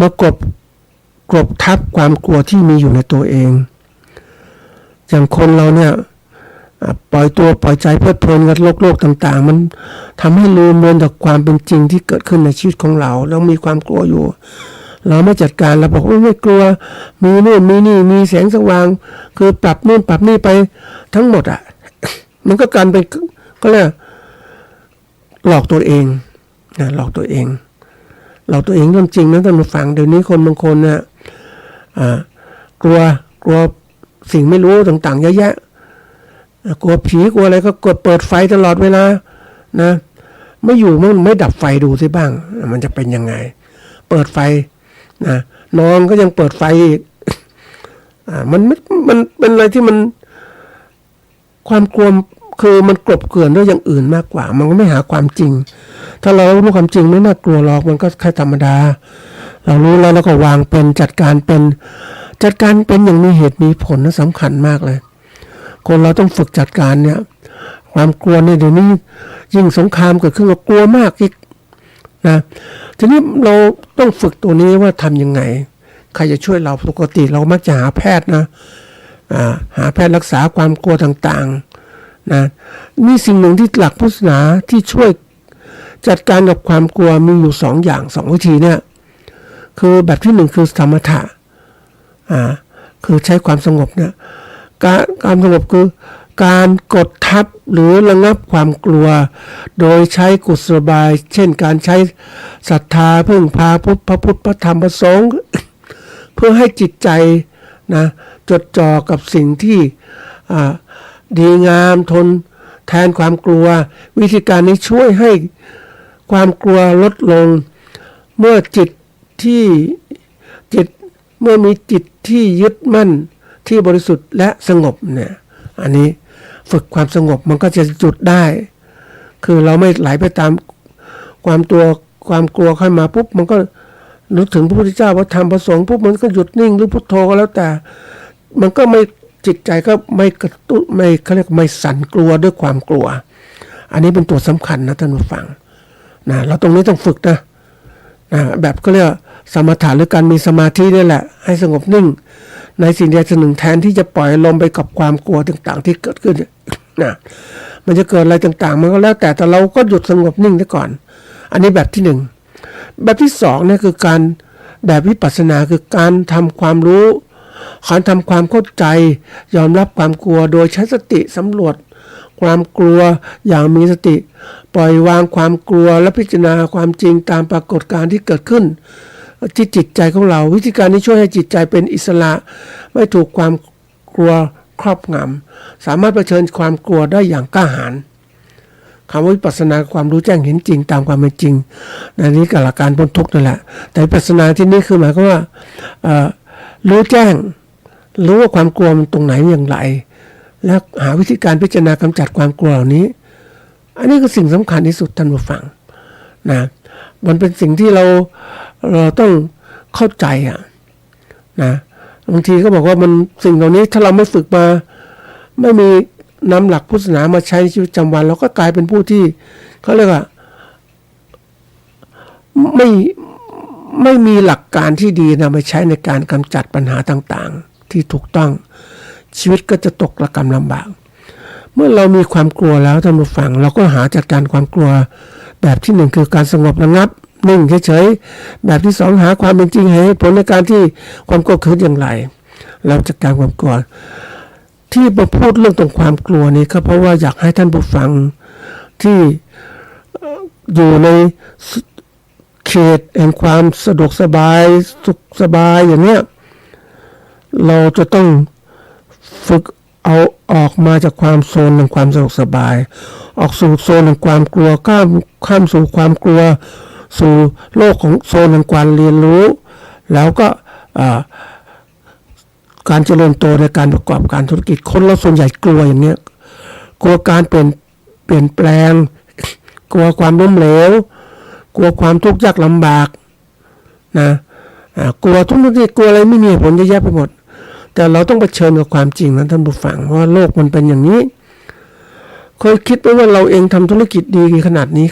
มากรบทับความกลัวที่มีอยู่ในตัวเองอย่างคนเราเนี่ยปล่อยใจเพลิดเพลินกับโลกต่างๆมันทำให้ลืมเรื่องจากความเป็นจริงที่เกิดขึ้นในชีวิตของเราแล้วมีความกลัวอยู่เราไม่จัดการเราบอกว่าไม่กลัวมีนู่นมีนี่มีแสงสว่างคือปรับนู่นปรับนี่ไปทั้งหมดอ่ะ มันก็การเป็นก็เรียกหลอกตัวเองนะหลอกตัวเองเรื่องจริงนะท่านผู้ฟังเดี๋ยวนี้คนบางคนเนี่ยกลัวสิ่งไม่รู้ต่างๆเยอะแยะกลัวผีกลัวอะไรก็กดเปิดไฟตลอดเวลานะไม่ดับไฟดูสิบ้างมันจะเป็นยังไงเปิดไฟนะนอนก็ยังเปิดไฟอีกมันเป็นอะไรที่มันความกลัวคือมันกลบเกลื่อนด้วยอย่างอื่นมากกว่ามันก็ไม่หาความจริงถ้าเรารู้ความจริงไม่น่ากลัวหรอกมันก็แค่ธรรมดาเรารู้แล้วก็วางเป็นจัดการเป็นอย่างมีเหตุมีผลนะสำคัญมากเลยคนเราต้องฝึกจัดการเนี่ยความกลัวเนี่ยเดี๋ยวนี้ยิ่งสงครามเกิดขึ้นเรากลัวมากอีกนะทีนี้เราต้องฝึกตัวนี้ว่าทำยังไงใครจะช่วยเราปกติเรามักจะหาแพทย์นะหาแพทย์รักษาความกลัวต่างๆนะมีสิ่งหนึ่งที่หลักพุทธศาสนาที่ช่วยจัดการกับความกลัวมีอยู่2 วิธีเนี่ยคือแบบที่1คือสมถะคือใช้ความสงบเนี่ยการสงบคือการกดทับหรือระงับความกลัวโดยใช้กุศโลบายเช่นการใช้ศรัทธาพึ่งพาพระพุทธพระธรรมพระสงฆ์เพื่อให้จิตใจนะจดจ่อกับสิ่งที่ดีงามทนแทนความกลัววิธีการนี้ช่วยให้ความกลัวลดลงเมื่อมีจิตที่ยึดมั่นที่บริสุทธิ์และสงบเนี่ยอันนี้ฝึกความสงบมันก็จะจุดได้คือเราไม่ไหลไปตามความกลัวเข้ามาปุ๊บมันก็นึกถึงพระพุทธเจ้าพระธรรมพระสงฆ์ปุ๊บมันก็หยุดนิ่งหรือพุทโธก็แล้วแต่มันก็ไม่จิตใจก็ไม่กระตุ้นไม่เขาเรียกไม่สั่นกลัวด้วยความกลัวอันนี้เป็นตัวสำคัญนะท่านผู้ฟังนะเราตรงนี้ต้องฝึกนะแบบก็เรียกสมถะหรือการมีสมาธินี่แหละให้สงบนิ่งในสิ่งใดสิ่งหนึ่งแทนที่จะปล่อยลมไปกับความกลัวต่างๆที่เกิดขึ้นนะมันจะเกิดอะไรต่างๆมันก็แล้วแต่เราก็หยุดสงบนิ่งซะก่อนอันนี้แบบที่1แบบที่2เนี่ยคือการแบบวิปัสสนาคือการทำความรู้การทำความเข้าใจยอมรับความกลัวโดยใช้สติสำรวจความกลัวอย่างมีสติปล่อยวางความกลัวและพิจารณาความจริงตามปรากฏการณ์ที่เกิดขึ้นที่จิตใจของเราวิธีการนี้ช่วยให้จิตใจเป็นอิสระไม่ถูกความกลัวครอบงำสามารถเผชิญความกลัวได้อย่างกล้าหาญคำว่าวิปัสสนาความรู้แจ้งเห็นจริงตามความเป็นจริงในนี้กับหลักการพ้นทุกข์นั่นแหละแต่วิปัสสนาที่นี่คือหมายความว่ารู้แจ้งรู้ว่าความกลัวมันตรงไหนอย่างไรและหาวิธีการพิจารณากำจัดความกลัวเหล่านี้ อันนี้คือสิ่งสำคัญที่สุดท่านผู้ฟังนะมันเป็นสิ่งที่เราต้องเข้าใจนะบางทีก็บอกว่ามันสิ่งเหล่านี้ถ้าเราไม่ฝึกมาไม่มีนำหลักพุทธศาสนามาใช้ในชีวิตประจำวันเราก็กลายเป็นผู้ที่เขาเรียกว่าไม่มีหลักการที่ดีนำไปใช้ในการกำจัดปัญหาต่างๆที่ถูกต้องชีวิตก็จะตกระกำลำบากเมื่อเรามีความกลัวแล้วท่านผู้ฟังเราก็หาจัดการความกลัวแบบที่หนึ่งคือการสงบระงับนิ่งเฉยๆแบบที่สองหาความเป็นจริงให้ผลในการที่ความกลัวคืออย่างไรเราจัดการความกลัวที่มาพูดเรื่องตรงความกลัวนี้ก็เพราะว่าอยากให้ท่านผู้ฟังที่อยู่ในเขตแห่งความสะดวกสบายสุขสบายอย่างเนี้ยเราจะต้องฝึกเอาออกมาจากความโซนแห่งความสะดวกสบายออกสู่โซนแห่งความกลัวข้ามสู่ความกลัวสู่โลกของโซนแห่งการเรียนรู้แล้วก็การเจริญโตในการประกอบการธุรกิจคนเราส่วนใหญ่กลัวอย่างเนี้ยกลัวการเปลี่ยนแปลงกลัวความล้มเหลวกลัวความทุกข์ยากลำบากนะกลัวทุกที่กลัวอะไรไม่มีผลเยอะแยะไปหมดแต่เราต้องเผชิญกับความจริงนั้นท่านผู้ฟังว่าโลกมันเป็นอย่างนี้เคยคิดไหมว่าเราเองทำธุรกิจดีขนาดนี้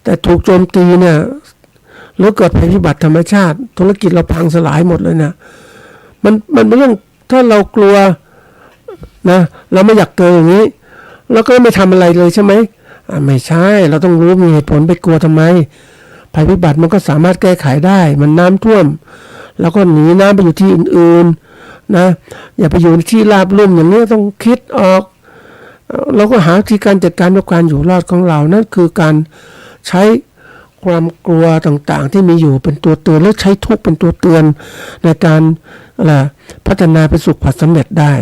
แต่ถูกโจมตีเนี่ยหรือเกิดภัยพิบัติธรรมชาติธุรกิจเราพังสลายหมดเลยนะมันเป็นเรื่องถ้าเรากลัวนะเราไม่อยากเกิดอย่างนี้เราก็ไม่ทำอะไรเลยใช่ไหมไม่ใช่เราต้องรู้มีเหตุผลไปกลัวทำไมภัยพิบัติมันก็สามารถแก้ไขได้มันน้ำท่วมแล้วก็หนีน้ำไปอยู่ที่อื่นๆนะอย่าไปอยู่ที่ราบลุ่มอย่างนี้ต้องคิดออกเราก็หาวิธีการจัดการกับการอยู่รอดของเรานั่นคือการใช้ความกลัวต่างๆที่มีอยู่เป็นตัวเตือนแล้วใช้ทุกข์เป็นตัวเตือนในการพัฒนาไปสู่ความสำเร็จได้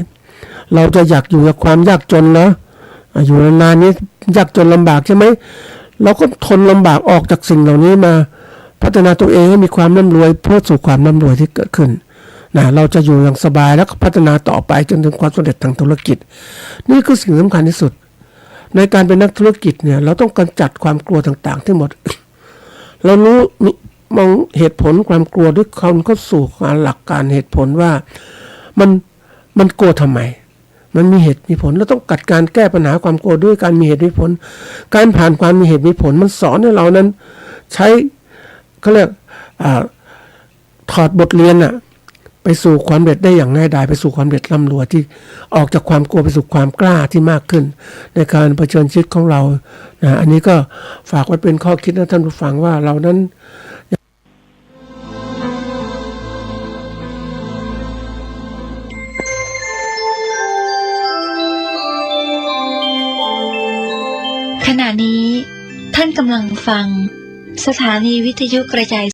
เราจะอยากอยู่กับความยากจนนะอยู่นานๆนี้ยากจนลำบากใช่ไหมเราก็ทนลำบากออกจากสิ่งเหล่านี้มาพัฒนาตัวเองให้มีความร่ำรวยเพื่อสู่ความร่ำรวยที่เกิดขึ้นนะเราจะอยู่อย่างสบายแล้วก็พัฒนาต่อไปจนถึงความสำเร็จทางธุรกิจนี่คือสิ่งสำคัญที่สุดในการเป็นนักธุรกิจเนี่ยเราต้องกำจัดความกลัวต่างๆทั้งหมด เรารู้มองเหตุผลความกลัวด้วยความเข้าสู่หลักการเหตุผลว่ามันกลัวทำไมมันมีเหตุมีผลเราต้องจัดการแก้ปัญหาความกลัวด้วยการมีเหตุมีผลการผ่านความมีเหตุมีผลมันสอนให้เรานั้นใช้เขาเรียกถอดบทเรียนไปสู่ความสำเร็จได้อย่างง่ายดายไปสู่ความสำเร็จร่ำรวยที่ออกจากความกลัวไปสู่ความกล้าที่มากขึ้นในการเผชิญชีวิตของเราอันนี้ก็ฝากไว้เป็นข้อคิดนะท่านผู้ฟังว่าเรานั้นขณะนี้ท่านกำลังฟังสถานีวิทยุกระจาย